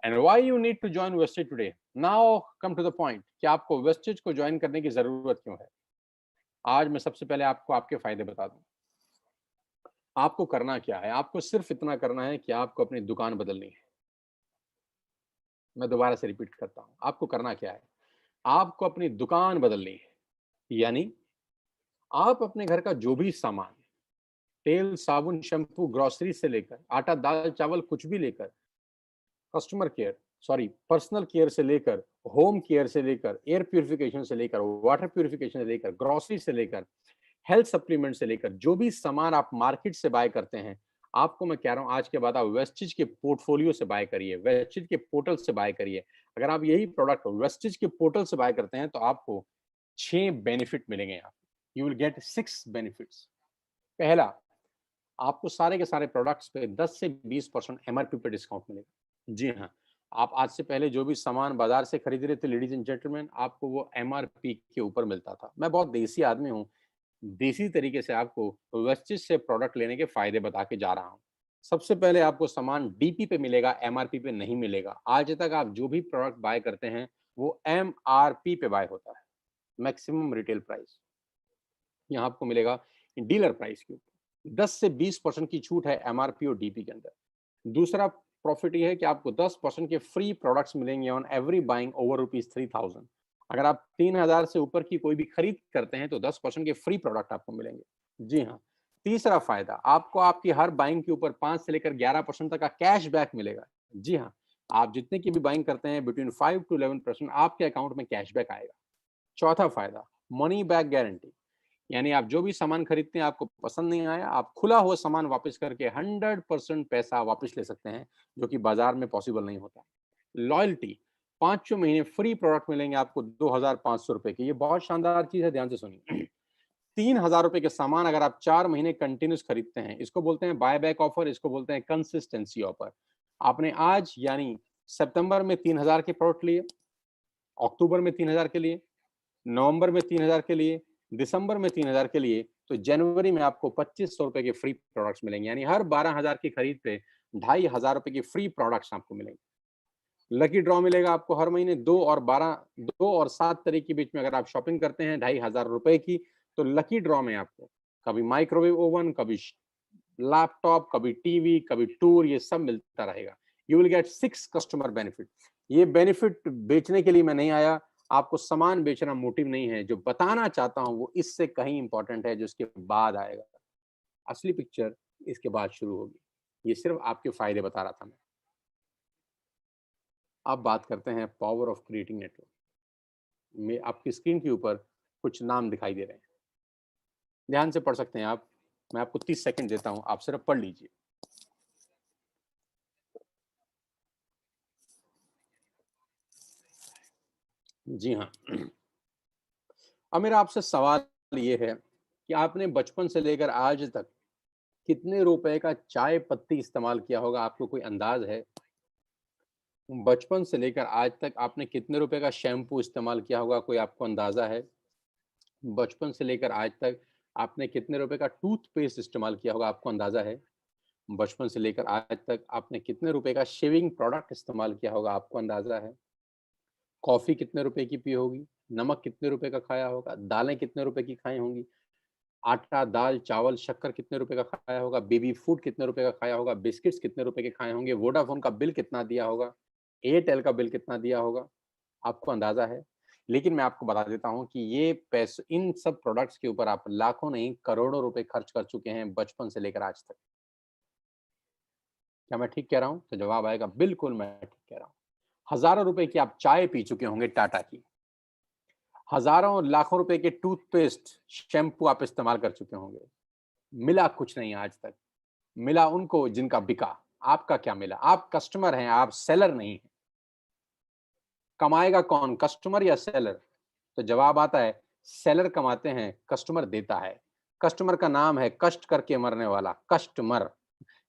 And why you need to join Vestige today? Now come to the point कि आपको wastage को ज्वाइन करने की जरूरत क्यों है। आज मैं सबसे पहले आपको आपके फायदे बता दूं। आपको करना क्या है? आपको सिर्फ इतना करना है कि आपको अपनी दुकान बदलनी है। मैं दोबारा से रिपीट करता हूं, आपको करना क्या है? आपको अपनी दुकान बदलनी है। यानी आप अपने घर का जो भी सामान तेल, साबुन, शैम्पू, ग्रोसरी से लेकर आटा, दाल, चावल कुछ भी लेकर, customer care sorry personal care से लेकर, होम केयर से लेकर, एयर प्यूरिफिकेशन से लेकर, वाटर प्यूरिफिकेशन से लेकर, ग्रोसरी से लेकर, हेल्थ सप्लीमेंट से लेकर, जो भी सामान आप मार्केट से बाय करते हैं, आपको मैं कह रहा हूँ आज के बाद आप वेस्टिज के पोर्टफोलियो से बाय करिए, वेस्टिज के पोर्टल से बाय करिए। अगर आप यही प्रोडक्ट वेस्टिज के पोर्टल से बाय करते हैं तो आपको 6 बेनिफिट मिलेंगे यहाँ पे। You will get 6 benefits. पहला, आपको सारे के सारे प्रोडक्ट्स पे 10 से 20% एमआरपी पे डिस्काउंट मिलेगा। जी हाँ, आप आज से पहले जो भी सामान बाजार से खरीद रहे थे लेडीज एंड जेंटलमैन, आपको वो एमआरपी के ऊपर मिलता था। मैं बहुत देसी आदमी हूँ, देसी तरीके से आपको वेस्टिज से प्रोडक्ट लेने के फायदे बता के जा रहा हूँ। सबसे पहले आपको सामान डीपी पे मिलेगा, एमआरपी पे नहीं मिलेगा। आज तक आप जो भी प्रोडक्ट बाय करते हैं, वो एमआरपी पे बाय होता है, मैक्सिमम रिटेल प्राइस। यहाँ आपको मिलेगा डीलर प्राइस के ऊपर 10 से 20% की छूट है एमआरपी और डीपी के अंदर। दूसरा प्रॉफिट ये है कि आपको 10% के फ्री प्रोडक्ट्स मिलेंगे ऑन एवरी बाइंग ओवर ₹3000। अगर आप 3000 से ऊपर की कोई भी खरीद करते हैं तो 10% के फ्री प्रोडक्ट आपको मिलेंगे। जी हाँ। तीसरा फायदा, आपको आपकी हर बाइंग के ऊपर 5 से लेकर 11% तक का कैश बैक मिलेगा। जी हाँ, आप जितने की भी बाइंग करते हैं बिटवीन 5 टू 11% आपके अकाउंट में कैशबैक आएगा। चौथा फायदा, मनी बैक गारंटी, यानी आप जो भी सामान खरीदते हैं आपको पसंद नहीं आया, आप खुला हुआ सामान वापस करके 100% पैसा वापस ले सकते हैं, जो कि बाजार में पॉसिबल नहीं होता। लॉयल्टी, 5 महीने फ्री प्रोडक्ट मिलेंगे आपको ₹2500 के। ये बहुत शानदार चीज है, ध्यान से सुनिए। ₹3000 के सामान अगर आप 4 महीने कंटिन्यूस खरीदते हैं, इसको बोलते हैं बाय बैक ऑफर, इसको बोलते हैं कंसिस्टेंसी ऑफर। आपने आज यानी सितंबर में 3000 के प्रोडक्ट लिए, अक्टूबर में 3000 के लिए, नवंबर में 3000 के लिए, दिसंबर में 3000 के लिए, तो जनवरी में आपको ₹2500 के फ्री प्रोडक्ट्स मिलेंगे, यानी हर 12000 की खरीद पे ₹2500 के फ्री प्रोडक्ट्स आपको मिलेंगे। लकी ड्रॉ मिलेगा आपको हर महीने 2 और 7 तारीख के बीच में अगर आप शॉपिंग करते हैं ₹2500 की, तो लकी ड्रॉ में आपको कभी माइक्रोवेव ओवन, कभी लैपटॉप, कभी टीवी, कभी टूर, ये सब मिलता रहेगा। You will get 6 customer benefit. ये बेनिफिट बेचने के लिए मैं नहीं आया, आपको सामान बेचना मोटिव नहीं है। जो बताना चाहता हूँ वो इससे कहीं इंपॉर्टेंट है, जो इसके बाद आएगा। असली पिक्चर इसके बाद शुरू होगी। ये सिर्फ आपके फायदे बता रहा था मैं। अब बात करते हैं पावर ऑफ क्रिएटिंग नेटवर्क में। आपकी स्क्रीन के ऊपर कुछ नाम दिखाई दे रहे हैं, ध्यान से पढ़ सकते हैं आप। मैं आपको 30 सेकंड देता हूं, आप सिर्फ पढ़ लीजिए। जी हाँ। अब मेरा आपसे सवाल ये है कि आपने बचपन से लेकर आज तक कितने रुपए का चाय पत्ती इस्तेमाल किया होगा, आपको कोई अंदाज है? बचपन से लेकर आज तक आपने कितने रुपए का शैम्पू इस्तेमाल किया होगा, कोई आपको अंदाजा है? बचपन से लेकर आज तक आपने कितने रुपए का टूथपेस्ट इस्तेमाल किया होगा, आपको अंदाजा है? बचपन से लेकर आज तक आपने कितने रुपए का शेविंग प्रोडक्ट इस्तेमाल किया होगा, आपको अंदाजा है? कॉफी कितने रुपए की पी होगी? नमक कितने रुपए का खाया होगा? दालें कितने रुपए की खाई होंगी? आटा, दाल, चावल, शक्कर कितने रुपए का खाया होगा? बेबी फूड कितने रुपए का खाया होगा? बिस्किट्स कितने रुपए के खाए होंगे? वोडाफोन का बिल कितना दिया होगा? एयरटेल का बिल कितना दिया होगा? आपको अंदाज़ा है? लेकिन मैं आपको बता देता हूँ कि ये पैस इन सब प्रोडक्ट्स के ऊपर आप लाखों नहीं, करोड़ों रुपए खर्च कर चुके हैं बचपन से लेकर आज तक। क्या मैं ठीक कह रहा हूँ? तो जवाब आएगा बिल्कुल मैं ठीक कह रहा हूँ। हज़ारों रुपए की आप चाय पी चुके होंगे टाटा की। हज़ारों लाखों रुपए के टूथपेस्ट, शैम्पू आप इस्तेमाल कर चुके होंगे। मिला कुछ नहीं आज तक। मिला उनको जिनका बिका। आपका क्या मिला? आप कस्टमर हैं, आप सेलर नहीं हैं। कमाएगा कौन, कस्टमर या सेलर? तो जवाब आता है सेलर कमाते हैं, कस्टमर देता है। कस्टमर का नाम है कष्ट करके मरने वाला कस्टमर,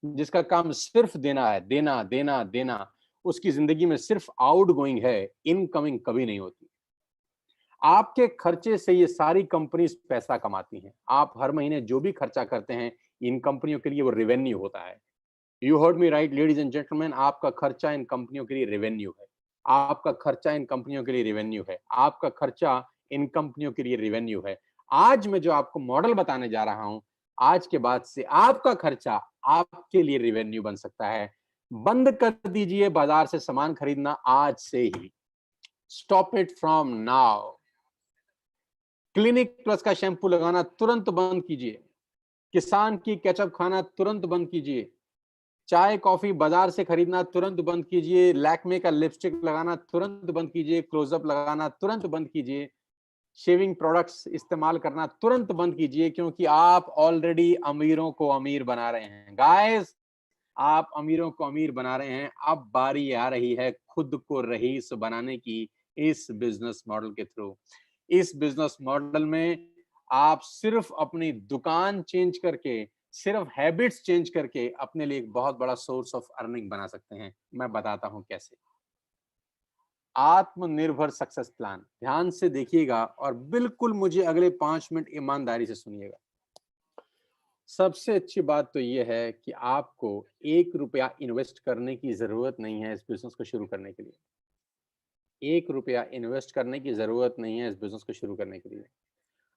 जिसका काम सिर्फ देना है, देना, देना, देना। उसकी ज़िंदगी में सिर्फ आउटगोइंग है, इनकमिंग कभी नहीं होती। आपके खर्चे से ये सारी कंपनीज़ पैसा कमाती हैं। आप हर महीने जो भी खर्चा करते हैं, इन कंपनियों के लिए वो रेवेन्यू होता है। You heard me right ladies and gentleman, आपका खर्चा इन कंपनियों के लिए रेवेन्यू है। आपका खर्चा इन कंपनियों के लिए रेवेन्यू है। आपका खर्चा इन कंपनियों के लिए रेवेन्यू है। आज मैं जो आपको मॉडल बताने जा रहा हूं, आज के बाद से आपका खर्चा आपके लिए रेवेन्यू बन सकता है। बंद कर दीजिए बाजार से सामान खरीदना आज से ही। Stop it from now. Clinic plus का शैम्पू लगाना तुरंत बंद कीजिए। किसान की केचप खाना तुरंत बंद कीजिए। चाय कॉफी बाजार से खरीदना तुरंत बंद कीजिए। लैक्मे का लिपस्टिक लगाना तुरंत बंद कीजिए। क्लोजअप लगाना तुरंत बंद कीजिए। शेविंग प्रोडक्ट्स इस्तेमाल करना तुरंत बंद कीजिए, क्योंकि आप ऑलरेडी अमीरों को अमीर बना रहे हैं। गाइस, आप अमीरों को अमीर बना रहे हैं। अब बारी आ रही है खुद को रईस बनाने की, इस बिजनेस मॉडल के थ्रू। इस बिजनेस मॉडल में आप सिर्फ अपनी दुकान चेंज करके, सिर्फ हैबिट्स चेंज करके अपने लिए एक बहुत बड़ा सोर्स ऑफ अर्निंग बना सकते हैं। मैं बताता हूं कैसे। आत्मनिर्भर सक्सेस प्लान, ध्यान से देखिएगा और बिल्कुल मुझे अगले 5 मिनट ईमानदारी से सुनिएगा। सबसे अच्छी बात तो यह है कि आपको 1 रुपया इन्वेस्ट करने की जरूरत नहीं है इस बिजनेस को शुरू करने के लिए। 1 रुपया इन्वेस्ट करने की जरूरत नहीं है इस बिजनेस को शुरू करने के लिए।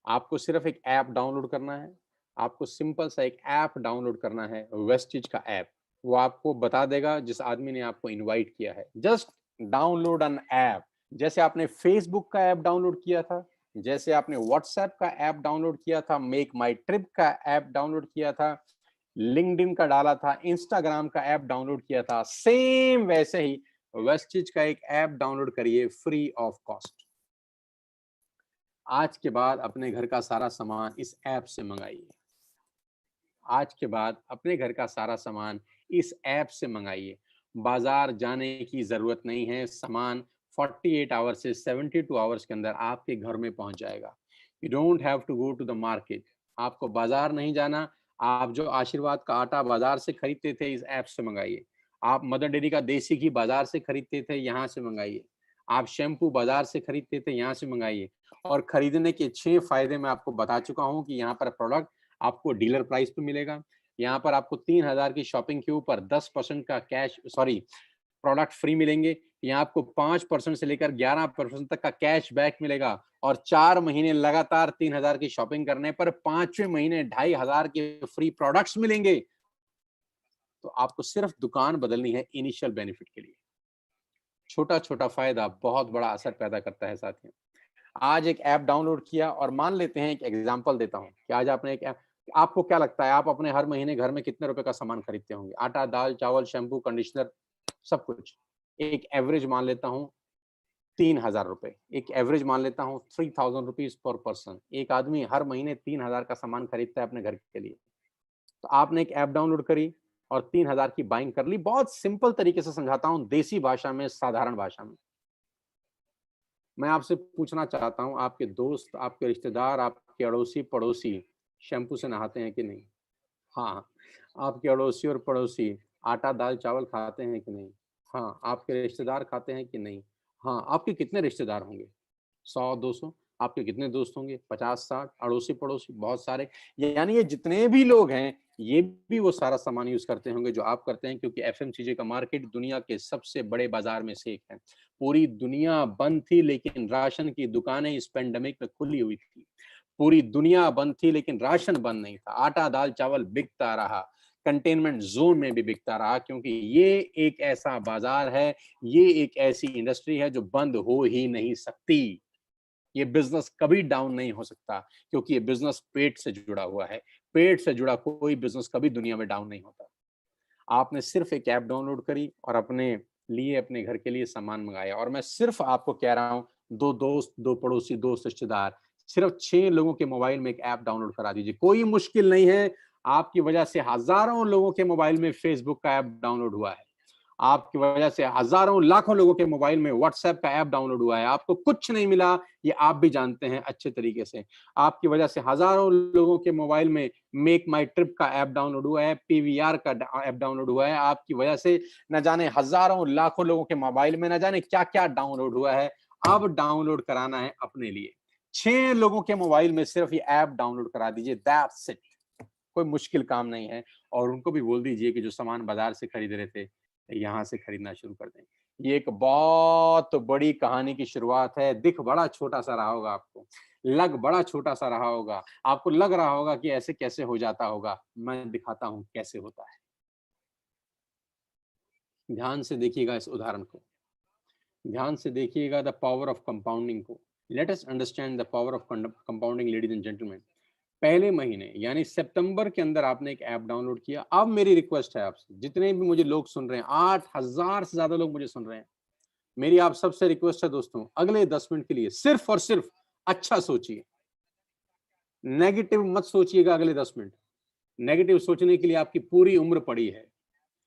आपको सिर्फ एक ऐप डाउनलोड करना है। आपको सिंपल सा एक ऐप डाउनलोड करना है, वेस्टिज का ऐप। वो आपको बता देगा जिस आदमी ने आपको इनवाइट किया है। Just download an app. जैसे आपने फेसबुक का ऐप डाउनलोड किया था, जैसे आपने व्हाट्सएप का ऐप डाउनलोड किया था, मेक माई ट्रिप का ऐप डाउनलोड किया था, लिंक्डइन का डाला था, इंस्टाग्राम का ऐप डाउनलोड किया था, सेम वैसे ही वेस्टिज का एक ऐप डाउनलोड करिए फ्री ऑफ कॉस्ट। आज के बाद अपने घर का सारा सामान इस ऐप से मंगाइए। आज के बाद अपने घर का सारा सामान इस ऐप से मंगाइए। बाजार जाने की जरूरत नहीं है। सामान 48 आवर्स से 72 आवर्स के अंदर आपके घर में पहुंच जाएगा। You don't have to go to the market. आपको बाजार नहीं जाना। आप जो आशीर्वाद का आटा बाजार से खरीदते थे, इस ऐप से मंगाइए। आप मदर डेयरी का देसी घी बाजार से खरीदते थे, यहाँ से मंगाइए। आप शैम्पू बाजार से खरीदते थे, यहाँ से मंगाइए। और खरीदने के 6 फायदे मैं आपको बता चुका हूँ कि यहाँ पर प्रोडक्ट आपको डीलर प्राइस पे मिलेगा। यहाँ पर आपको 3000 की शॉपिंग के ऊपर 10% का प्रोडक्ट फ्री मिलेंगे। यहाँ आपको 5% से लेकर 11% तक का कैश बैक मिलेगा। और 4 महीने लगातार 3000 की शॉपिंग करने पर 5वें महीने 2500 के फ्री प्रोडक्ट्स मिलेंगे। तो आपको सिर्फ दुकान बदलनी है इनिशियल बेनिफिट के लिए। छोटा छोटा फायदा बहुत बड़ा असर पैदा करता है साथियों। आज एक ऐप डाउनलोड किया, और मान लेते हैं एक एग्जांपल देता हूं कि आज आपने एक ऐप, आपको क्या लगता है आप अपने हर महीने घर में कितने रुपए का सामान खरीदते होंगे? आटा, दाल, चावल, शैम्पू, कंडीशनर, सब कुछ। एक एवरेज मान लेता हूं 3000 रुपए। एक एवरेज मान लेता हूं 3000 रुपीज पर पर्सन। एक आदमी हर महीने 3000 का सामान खरीदता है अपने घर के लिए। तो आपने एक ऐप डाउनलोड करी और 3000 की बाइंग कर ली। बहुत सिंपल तरीके से समझाता हूं, देसी भाषा में, साधारण भाषा में। मैं आपसे पूछना चाहता हूँ, आपके दोस्त, आपके रिश्तेदार, आपके अड़ोसी पड़ोसी शैम्पू से नहाते हैं कि नहीं? हाँ। आपके अड़ोसी और पड़ोसी आटा दाल चावल खाते हैं कि नहीं? हाँ। आपके रिश्तेदार खाते हैं कि नहीं? हाँ। आपके कितने रिश्तेदार होंगे? 100-200। आपके कितने दोस्त होंगे? 50-60। अड़ोसी पड़ोसी बहुत सारे। यानी ये जितने भी लोग हैं, ये भी वो सारा सामान यूज करते होंगे जो आप करते हैं, क्योंकि एफएमसीजी का मार्केट दुनिया के सबसे बड़े बाजार में से एक है। पूरी दुनिया बंद थी, लेकिन राशन की दुकानें इस पेंडेमिक में खुली हुई थी। पूरी दुनिया बंद थी, लेकिन राशन बंद नहीं था। आटा दाल चावल बिकता रहा। कंटेनमेंट जोन में भी बिकता रहा, क्योंकि ये एक ऐसा बाजार है, ये एक ऐसी इंडस्ट्री है जो बंद हो ही नहीं सकती। ये बिजनेस कभी डाउन नहीं हो सकता, क्योंकि ये बिजनेस पेट से जुड़ा हुआ है। पेट से जुड़ा कोई बिजनेस कभी दुनिया में डाउन नहीं होता। आपने सिर्फ एक ऐप डाउनलोड करी और अपने लिए, अपने घर के लिए सामान मंगाया। और मैं सिर्फ आपको कह रहा हूं, 2 दोस्त, 2 पड़ोसी, 2 रिश्तेदार, सिर्फ 6 लोगों के मोबाइल में एक ऐप डाउनलोड करा दीजिए। कोई मुश्किल नहीं है। आपकी वजह से हजारों लोगों के मोबाइल में फेसबुक का ऐप डाउनलोड हुआ है। आपकी वजह से हजारों लाखों लोगों के मोबाइल में व्हाट्सएप का ऐप डाउनलोड हुआ है। आपको कुछ नहीं मिला, ये आप भी जानते हैं अच्छे तरीके से। आपकी वजह से हजारों लोगों के मोबाइल में मेक माई ट्रिप का ऐप डाउनलोड हुआ है, पीवीआर का ऐप डाउनलोड हुआ है। आपकी वजह से न जाने हजारों लाखों लोगों के मोबाइल में न जाने क्या क्या डाउनलोड हुआ है। अब डाउनलोड कराना है अपने लिए। 6 लोगों के मोबाइल में सिर्फ ये ऐप डाउनलोड करा दीजिए, दैट्स इट। कोई मुश्किल काम नहीं है। और उनको भी बोल दीजिए कि जो सामान बाजार से खरीद रहे थे, यहाँ से खरीदना शुरू कर दें। ये एक बहुत बड़ी कहानी की शुरुआत है। दिख बड़ा छोटा-सा रहा होगा आपको, लग बड़ा छोटा-सा रहा होगा। आपको लग रहा होगा कि ऐसे कैसे हो जाता होगा। मैं दिखाता हूँ कैसे होता है। ध्यान से देखिएगा इस उदाहरण को। ध्यान से देखिएगा द पावर ऑफ कंपाउंडिंग को। Let us understand the power of compounding, ladies and gentleman. पहले महीने यानी सितंबर के अंदर आपने एक ऐप डाउनलोड किया। अब मेरी रिक्वेस्ट है आपसे, जितने भी मुझे लोग सुन रहे हैं, 8,000 से ज्यादा लोग मुझे सुन रहे हैं, मेरी आप सबसे रिक्वेस्ट है दोस्तों, अगले 10 मिनट के लिए सिर्फ और सिर्फ अच्छा सोचिए, नेगेटिव मत सोचिएगा। अगले 10 मिनट नेगेटिव सोचने के लिए आपकी पूरी उम्र पड़ी है।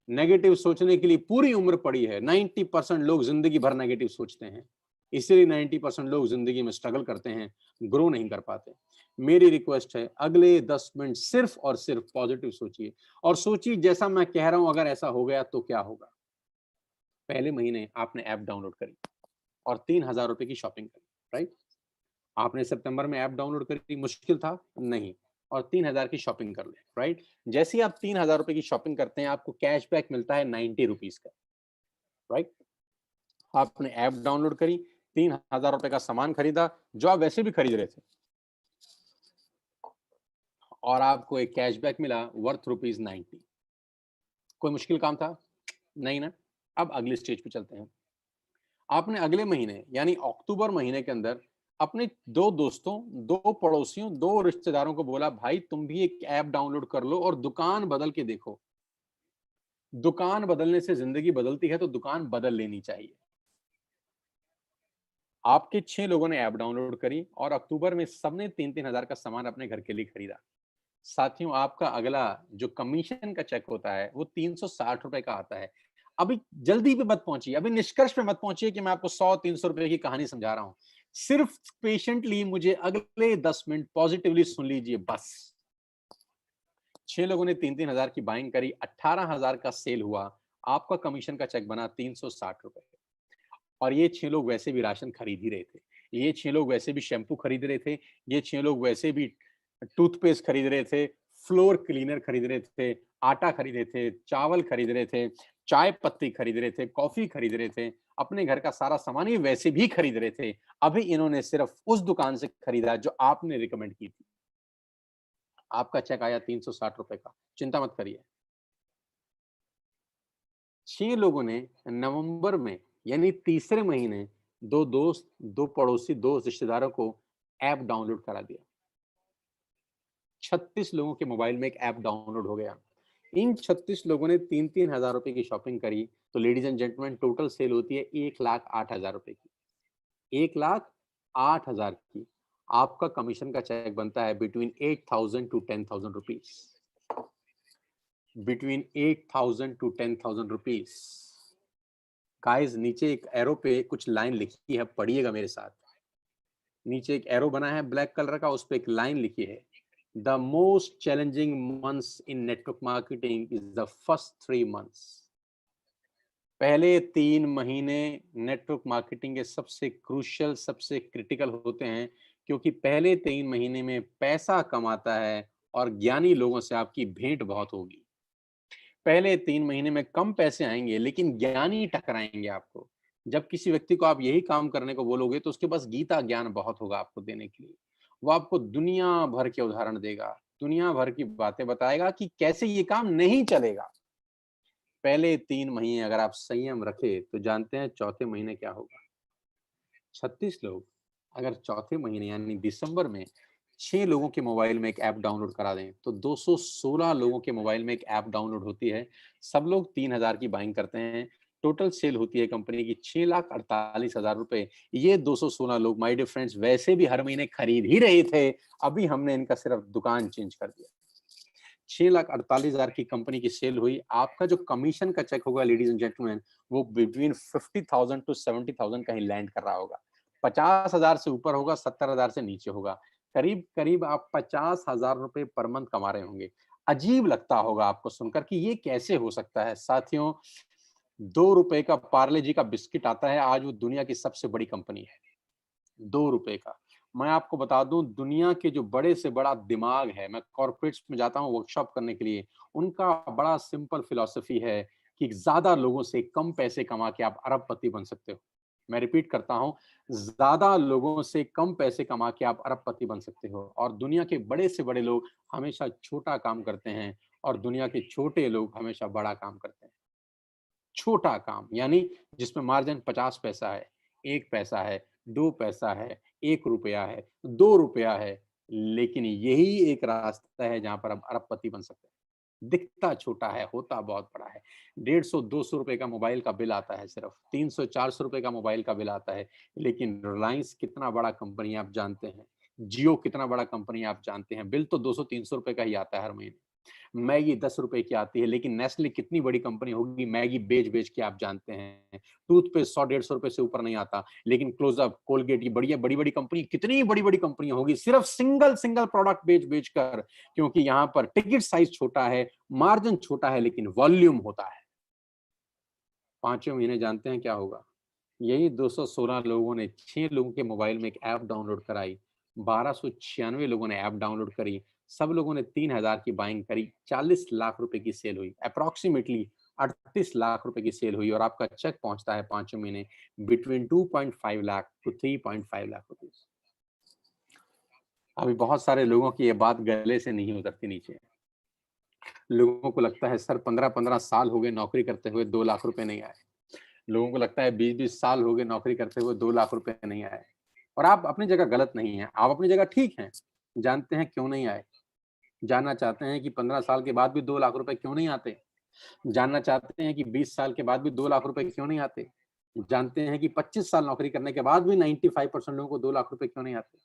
नेगेटिव सोचने के लिए पूरी उम्र पड़ी है। 90% लोग जिंदगी भर नेगेटिव सोचते हैं, इसीलिए 90% लोग जिंदगी में स्ट्रगल करते हैं, ग्रो नहीं कर पाते। मेरी रिक्वेस्ट है, अगले 10 मिनट सिर्फ और सिर्फ पॉजिटिव सोचिए, और सोचिए जैसा मैं कह रहा हूं अगर ऐसा हो गया तो क्या होगा। पहले महीने आपने ऐप डाउनलोड करी और 3,000 रुपए की शॉपिंग करी, राइट? आपने सितंबर में ऐप डाउनलोड करी, मुश्किल था? नहीं। और 3,000 की शॉपिंग कर ले, राइट? जैसे ही आप 3,000 रुपए की शॉपिंग करते हैं, आपको कैशबैक मिलता है 90 रुपीज का, राइट? आपने ऐप डाउनलोड करी, 3,000 रुपए का सामान खरीदा, जो आप वैसे भी खरीद रहे थे, और आपको एक कैशबैक मिला वर्थ रुपीज 90। कोई मुश्किल काम था? नहीं ना? अब अगली स्टेज पे चलते हैं। आपने अगले महीने यानी अक्टूबर महीने के अंदर अपने 2 दोस्तों, 2 पड़ोसियों, 2 रिश्तेदारों को बोला, भाई तुम भी एक ऐप डाउनलोड कर लो और दुकान बदल के देखो। दुकान बदलने से जिंदगी बदलती है, तो दुकान बदल लेनी चाहिए। आपके 6 लोगों ने ऐप डाउनलोड करी और अक्टूबर में सबने 3-3 हजार का सामान अपने घर के लिए खरीदा। साथियों, आपका अगला जो कमीशन का चेक होता है वो 360 रुपए का आता है। अभी जल्दी पे मत पहुंचिए, अभी निष्कर्ष पे मत पहुंचिए कि मैं आपको 100-300 रुपए की कहानी समझा रहा हूं। सिर्फ पेशेंटली मुझे अगले 10 मिनट पॉजिटिवली सुन लीजिए बस। 6 लोगों ने 3-3 हजार की बाइंग करी, 18,000 का सेल हुआ, आपका कमीशन का चेक बना 360 रुपए। और ये 6 लोग वैसे भी राशन खरीद ही रहे थे। ये 6 लोग वैसे भी शैम्पू खरीद रहे थे। ये 6 लोग वैसे भी टूथपेस्ट खरीद रहे थे, फ्लोर क्लीनर खरीद रहे थे, आटा खरीद रहे थे, चावल खरीद रहे थे, चाय पत्ती खरीद रहे थे, कॉफी खरीद रहे थे, अपने घर का सारा सामान ये वैसे भी खरीद रहे थे। अभी इन्होंने सिर्फ उस दुकान से खरीदा जो आपने रिकमेंड की थी। आपका चेक आया 360 रुपए का। चिंता मत करिए। 6 लोगों ने नवंबर में यानी तीसरे महीने 2 दोस्त, 2 पड़ोसी, 2 रिश्तेदारों को ऐप डाउनलोड करा दिया। 36 लोगों के मोबाइल में एक ऐप डाउनलोड हो गया। इन 36 लोगों ने 3-3 हजार रुपए की शॉपिंग करी, तो ladies and gentleman total sale होती है 1,08,000 रुपए की। 1,08,000 की। आपका कमीशन का चेक बनता है between 8,000 to 10,000 rupees. Between 8,000 to 10,000 rupees. Guys, नीचे एक एरो पे कुछ लाइन लिखी है, पढ़िएगा मेरे साथ। नीचे एक एरो बना है ब्लैक कलर का, उस पे एक लाइन लिखी है, the most challenging months in network marketing is the first 3 months. पहले 3 महीने नेटवर्क मार्केटिंग के सबसे क्रूशियल, सबसे क्रिटिकल होते हैं, क्योंकि पहले 3 महीने में पैसा कमाता है और ज्ञानी लोगों से आपकी भेंट बहुत होगी। पहले 3 महीने में कम पैसे आएँगे, लेकिन ज्ञानी टकराएँगे आपको। जब किसी व्यक्ति को आप यही काम करने को बोलोगे, तो उसके पास गीता ज्ञान बहुत होगा आपको देने के लिए। वो आपको दुनिया भर के उदाहरण देगा, दुनिया भर की बातें बताएगा कि कैसे ये काम नहीं चलेगा। पहले 3 महीने अगर आप संयम रखे, तो जानते हैं चौथे महीने क्या होगा? 36 लोग अगर चौथे महीने यानी दिसंबर में 6 लोगों के मोबाइल में एक ऐप डाउनलोड करा दें, तो 216 लोगों के मोबाइल में एक ऐप डाउनलोड होती है। सब लोग 3,000 की बाइंग करते हैं। टोटल सेल होती है कंपनी की 6,48,000 रुपए। ये 216 लोग माय डियर फ्रेंड्स वैसे भी हर महीने खरीद ही रहे थे। अभी हमने इनका सिर्फ दुकान चेंज कर दिया। 6,48,000 की कंपनी की सेल हुई। आपका जो कमीशन का चेक होगा लेडीज एंड जेंटलमैन, वो बिटवीन 50,000 टू 70,000 कहीं लैंड कर रहा होगा। 50,000 से ऊपर होगा, 70,000 से नीचे होगा। करीब करीब आप 50,000 रुपए पर मंथ कमा रहे होंगे। अजीब लगता होगा आपको सुनकर कि ये कैसे हो सकता है। साथियों, 2 रुपए का पार्ले जी का बिस्किट आता है, आज वो दुनिया की सबसे बड़ी कंपनी है। 2 रुपए का। मैं आपको बता दूं, दुनिया के जो बड़े से बड़ा दिमाग है, मैं कॉर्पोरेट्स में जाता हूं वर्कशॉप करने के लिए, उनका बड़ा सिंपल फिलॉसफी है कि ज्यादा लोगों से कम पैसे कमा के आप अरबपति बन सकते हो। मैं रिपीट करता हूं, ज्यादा लोगों से कम पैसे कमा के आप अरबपति बन सकते हो। और दुनिया के बड़े से बड़े लोग हमेशा छोटा काम करते हैं, और दुनिया के छोटे लोग हमेशा बड़ा काम करते हैं। छोटा काम यानी जिसमें मार्जिन 50 पैसा है, 1 पैसा है, 2 पैसा है, 1 रुपया है, 2 रुपया है, लेकिन यही एक रास्ता है जहां पर आप अरबपति बन सकते हैं। दिखता छोटा है, होता बहुत बड़ा है। 150-200 रुपए का मोबाइल का बिल आता है, सिर्फ 300-400 रुपए का मोबाइल का बिल आता है। लेकिन रिलायंस कितना बड़ा कंपनी आप जानते हैं, जियो कितना बड़ा कंपनी आप जानते हैं, बिल तो 200-300 रुपए का ही आता है हर महीने। मैगी 10 रुपए की आती है, लेकिन नेस्ले कितनी बड़ी कंपनी होगी, मैगी बेच-बेच के आप जानते हैं। टूथपेस्ट 100-150 रुपए से ऊपर नहीं आता, लेकिन क्लोज़अप, कोलगेट, ये बढ़िया बड़ी-बड़ी कंपनी, कितनी बड़ी-बड़ी कंपनियाँ होगी, सिर्फ सिंगल प्रोडक्ट बेच-बेच कर, क्योंकि यहाँ पर टिकट साइज़ छोटा है, मार्जिन छोटा है, लेकिन वॉल्यूम होता है। पाँचवें महीने जानते हैं क्या होगा? यही 216 लोगों ने 6 लोगों के मोबाइल में एक ऐप डाउनलोड कराई, 1296 लोगों ने ऐप डाउनलोड करी, सब लोगों ने 3000 की बाइंग करी, 40 लाख रुपए की सेल हुई, अप्रॉक्सिमेटली 38 लाख रुपए की सेल हुई और आपका चेक पहुंचता है 5 महीने between 2.5 lakh to 3.5 lakh rupees. अभी बहुत सारे लोगों की ये बात गले से नहीं उतरती नीचे। लोगों को लगता है सर 15-15 साल हो गए नौकरी करते हुए 2 लाख रुपए नहीं आए। लोगों को लगता है 20-20 साल हो गए नौकरी करते हुए 2 लाख रुपए नहीं आए। और आप अपनी जगह गलत नहीं हैं, आप अपनी जगह ठीक हैं। जानते हैं क्यों नहीं आए? जानना चाहते हैं कि 15 साल के बाद भी 2 लाख रुपए क्यों नहीं आते? जानना चाहते हैं कि 20 साल के बाद भी 2 लाख रुपए क्यों नहीं आते? जानते हैं कि 25 साल नौकरी करने के बाद भी 95% लोगों को 2 लाख रुपए क्यों नहीं आते?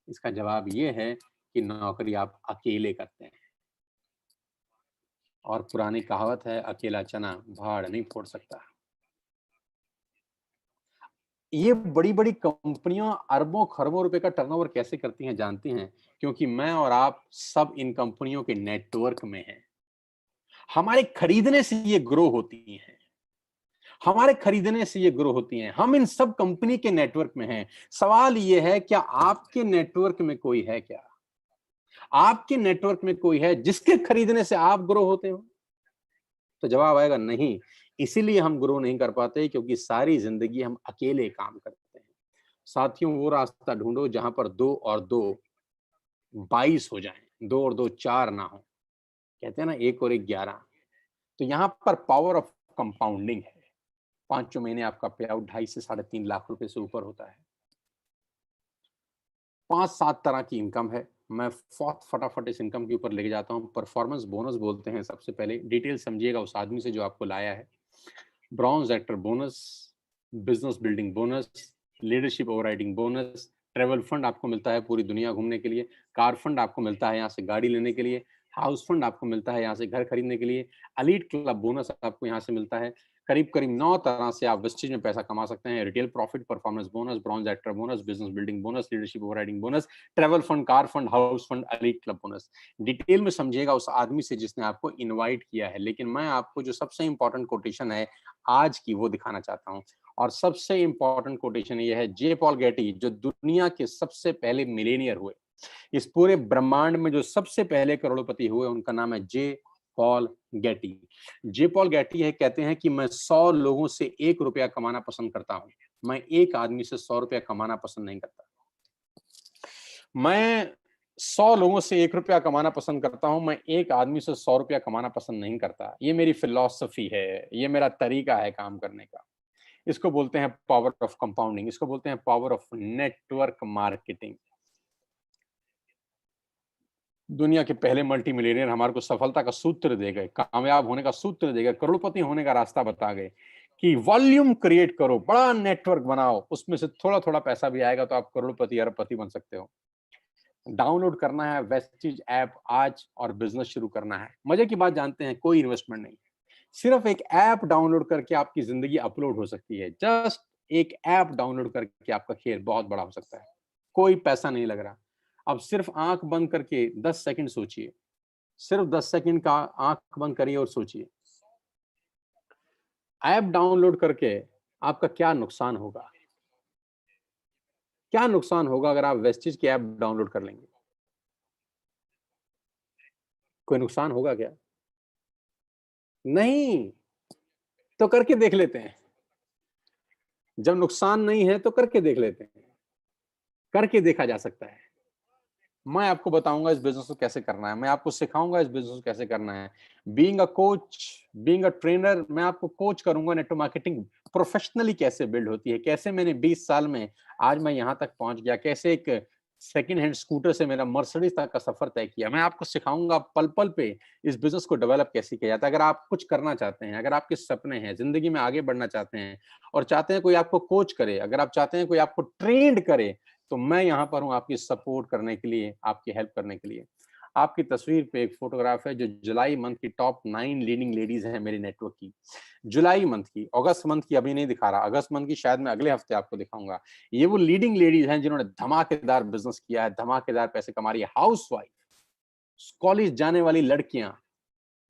इसका जवाब ये है कि नौकरी आप अकेले करते हैं। और पुरानी कहावत है, अकेला चना भाड़ नहीं फोड़ सकता। ये बड़ी-बड़ी कंपनियाँ अरबों-खरबों रुपए का टर्नओवर कैसे करती हैं जानती हैं? क्योंकि मैं और आप सब इन कंपनियों के नेटवर्क में हैं। हमारे खरीदने से ये ग्रो होती हैं। हमारे खरीदने से ये ग्रो होती हैं। हम इन सब कंपनी के नेटवर्क में हैं। सवाल ये है क्या आपके नेटवर्क में कोई है क्या? आपके नेटवर्क में कोई है जिसके खरीदने से आप ग्रो होते हो? तो जवाब आएगा नहीं। इसीलिए हम ग्रो नहीं कर पाते क्योंकि सारी जिंदगी हम अकेले काम करते हैं। साथियों वो रास्ता ढूंढो जहां पर 2 और 2 22 हो जाएं, 2 और 2 4 ना हो। कहते हैं ना 1 और 1 11। तो यहाँ पर पावर ऑफ कंपाउंडिंग है। पांचों महीने आपका पे आउट 2.5 से 3.5 लाख रुपए से ऊपर होता है। 5-7 तरह की इनकम है। मैं फटाफट इस इनकम के ऊपर लेके जाता हूँ। परफॉर्मेंस बोनस बोलते हैं सबसे पहले। डिटेल समझिएगा उस आदमी से जो आपको लाया है। Bronze actor bonus, business building bonus, leadership overriding bonus, travel fund आपको मिलता है पूरी दुनिया घूमने के लिए, कार फंड आपको मिलता है यहाँ से गाड़ी लेने के लिए, हाउस फंड आपको मिलता है यहाँ से घर खरीदने के लिए, एलीट क्लब बोनस आपको यहाँ से मिलता है। करीब करीब 9 तरह से आप वेस्टेज में पैसा कमा सकते हैं। Retail profit, performance bonus, bronze actor bonus, business building bonus, leadership overriding bonus, travel fund, car fund, house fund, elite club bonus. Detail में समझिएगा उस आदमी से जिसने आपको इनवाइट किया है। लेकिन मैं आपको जो सबसे इंपॉर्टेंट कोटेशन है आज की वो दिखाना चाहता हूँ। और सबसे इंपॉर्टेंट कोटेशन ये है जे पॉल गेटी, जो दुनिया के सबसे पहले मिलेनियर हुए। इस पूरे ब्रह्मांड में जो सबसे पहले करोड़पति हुए उनका नाम है जे पॉल गेटी। जे पॉल गेटी है कहते हैं कि मैं 100 लोगों से 1 रुपया कमाना पसंद करता हूं। मैं एक आदमी से 100 रुपया कमाना पसंद नहीं करता। मैं 100 लोगों से 1 रुपया कमाना पसंद करता हूं। मैं एक आदमी से 100 रुपया कमाना पसंद नहीं करता। ये मेरी फिलॉसफी है, ये मेरा तरीका है काम करने का। इसको बोलते हैं पावर ऑफ कंपाउंडिंग, इसको बोलते हैं पावर ऑफ नेटवर्क मार्केटिंग। दुनिया के पहले मल्टी मिलियनियर हमारे को सफलता का सूत्र दे गए, कामयाब होने का सूत्र दे गए, करोड़पति होने का रास्ता बता गए कि वॉल्यूम क्रिएट करो, बड़ा नेटवर्क बनाओ, उसमें से थोड़ा थोड़ा पैसा भी आएगा तो आप करोड़पति अरबपति बन सकते हो। डाउनलोड करना है वेस्टिज ऐप आज और बिजनेस शुरू करना है। मजे की बात जानते हैं, कोई इन्वेस्टमेंट नहीं, सिर्फ एक ऐप डाउनलोड करके आपकी जिंदगी अपलोड हो सकती है। जस्ट एक ऐप डाउनलोड करके आपका खेल बहुत बड़ा हो सकता है। कोई पैसा नहीं लग रहा। अब सिर्फ आंख बंद करके 10 सेकंड सोचिए, सिर्फ 10 सेकंड का आंख बंद करिए और सोचिए, ऐप डाउनलोड करके आपका क्या नुकसान होगा? क्या नुकसान होगा अगर आप वेस्टिज की ऐप डाउनलोड कर लेंगे? कोई नुकसान होगा क्या? नहीं। तो करके देख लेते हैं। जब नुकसान नहीं है तो करके देख लेते हैं। करके देखा जा सकता है। मैं आपको बताऊंगा इस बिजनेस को कैसे करना है, मैं आपको सिखाऊंगा इस बिजनेस को कैसे करना है। Being a coach, being a trainer, मैं आपको कोच करूंगा नेटवर्क मार्केटिंग प्रोफेशनली कैसे बिल्ड होती है, कैसे मैंने 20 साल में आज मैं यहां तक पहुंच गया, कैसे एक सेकंड हैंड स्कूटर से मेरा मर्सिडीज तक का सफर तय किया। मैं आपको सिखाऊंगा पल पल पे इस बिजनेस को डेवलप कैसे किया जाता है। अगर आप कुछ करना चाहते हैं, अगर आपके सपने हैं, जिंदगी में आगे बढ़ना चाहते हैं और चाहते हैं कोई आपको कोच करे, अगर आप चाहते हैं कोई आपको ट्रेंड करे, तो मैं यहाँ पर हूँ आपकी सपोर्ट करने के लिए, आपकी हेल्प करने के लिए। आपकी तस्वीर पे एक फोटोग्राफ है जो जुलाई मंथ की टॉप 9 लीडिंग लेडीज हैं मेरे नेटवर्क की। जुलाई मंथ की, अगस्त मंथ की अभी नहीं दिखा रहा, अगस्त मंथ की शायद मैं अगले हफ्ते आपको दिखाऊंगा। ये वो लीडिंग लेडीज हैं जिन्होंने धमाकेदार बिजनेस किया है, धमाकेदार पैसे कमा रही है। हाउसवाइफ, कॉलेज जाने वाली लड़कियां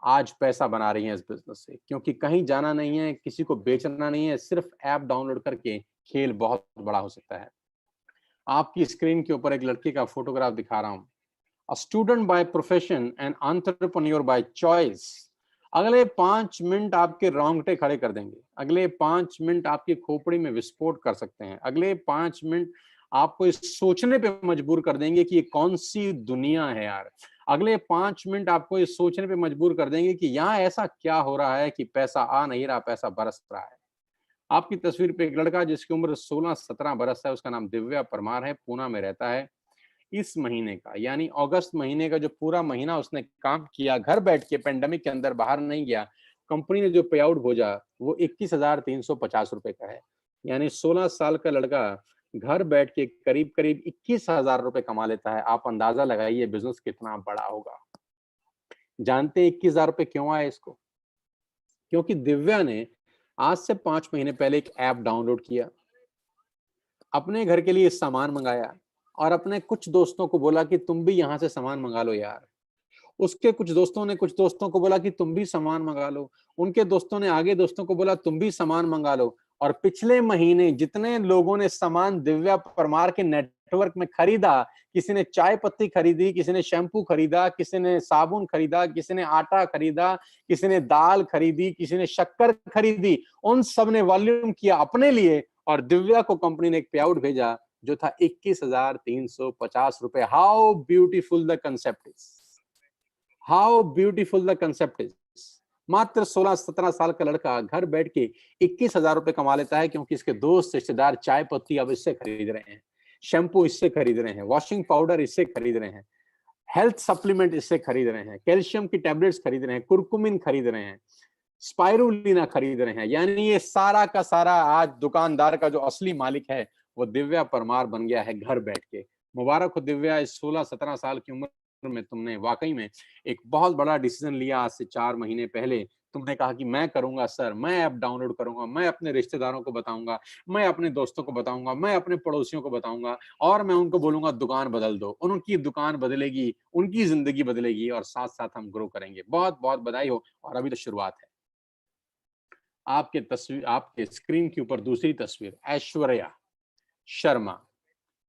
आज पैसा बना रही हैं इस बिजनेस से, क्योंकि कहीं जाना नहीं है, किसी को बेचना नहीं है, सिर्फ ऐप डाउनलोड करके खेल बहुत बड़ा हो सकता है। आपकी स्क्रीन के ऊपर एक लड़की का फोटोग्राफ दिखा रहा हूं। A student by profession and entrepreneur by choice. अगले 5 मिनट आपके रोंगटे खड़े कर देंगे, अगले 5 मिनट आपकी खोपड़ी में विस्फोट कर सकते हैं, अगले 5 मिनट आपको इस सोचने पे मजबूर कर देंगे कि ये कौन सी दुनिया है यार। अगले 5 मिनट आपको इस सोचने पे मजबूर कर देंगे कि यहाँ ऐसा क्या हो रहा है कि पैसा आ नहीं रहा, पैसा बरस रहा है। आपकी तस्वीर पे एक लड़का जिसकी उम्र 16-17 बरस है, उसका नाम दिव्या परमार है, पूना में रहता है। इस महीने का यानी अगस्त महीने का जो पूरा महीना उसने काम किया घर बैठ के, पेंडेमिक के अंदर बाहर नहीं गया, कंपनी ने जो पे आउट भेजा वो 21,350 रुपए का है। यानी 16 साल का लड़का घर बैठ के करीब करीब 21,000 रुपए कमा लेता है। आप अंदाजा लगाइए बिजनेस कितना बड़ा होगा। जानते हैं 21,000 रुपए क्यों आए इसको? क्योंकि दिव्या ने आज से 5 महीने पहले एक ऐप डाउनलोड किया, अपने घर के लिए सामान मंगाया और अपने कुछ दोस्तों को बोला कि तुम भी यहाँ से सामान मंगा लो यार। उसके कुछ दोस्तों ने कुछ दोस्तों को बोला कि तुम भी सामान मंगा लो। उनके दोस्तों ने आगे दोस्तों को बोला तुम भी सामान मंगा लो। और पिछले महीने जितने लोगों ने सामान दिव्या परमार के नेटवर्क में खरीदा, किसी ने चाय पत्ती खरीदी, किसी ने शैम्पू खरीदा, किसी ने साबुन खरीदा, किसी ने आटा खरीदा, किसी ने दाल खरीदी, किसी ने शक्कर खरीदी, उन सब ने वॉल्यूम किया अपने लिए और दिव्या को कंपनी ने एक पे आउट भेजा जो था 21,350 रुपए। How beautiful the concept is, how beautiful the concept is. मात्र 16-17 साल का लड़का घर बैठ के 21,000 रुपए कमा लेता है, क्योंकि इसके दोस्त रिश्तेदार चाय पत्ती अब इससे खरीद रहे हैं, शैम्पू इससे खरीद रहे हैं, वॉशिंग पाउडर इससे खरीद रहे हैं, हेल्थ सप्लीमेंट इससे खरीद रहे हैं, कैल्शियम की टैबलेट्स खरीद रहे हैं, कुरकुमिन खरीद रहे हैं, स्पाइरुलिना खरीद रहे हैं। यानी ये सारा का सारा आज दुकानदार का जो असली मालिक है वो दिव्या परमार बन गया है घर बैठ के। मुबारक हो दिव्या, इस 16-17 साल की उम्र में तुमने वाकई में एक बहुत बड़ा डिसीजन लिया। आज से 4 महीने पहले तुमने कहा कि मैं करूंगा सर, मैं ऐप डाउनलोड करूंगा, मैं अपने रिश्तेदारों को बताऊंगा, मैं अपने दोस्तों को बताऊंगा, मैं अपने पड़ोसियों को बताऊंगा और मैं उनको बोलूंगा दुकान बदल दो। उनकी दुकान बदलेगी, उनकी जिंदगी बदलेगी और साथ साथ हम ग्रो करेंगे। बहुत बहुत बधाई हो। और अभी तो शुरुआत है। आपके तस्वीर, आपके स्क्रीन के ऊपर दूसरी तस्वीर, ऐश्वर्या शर्मा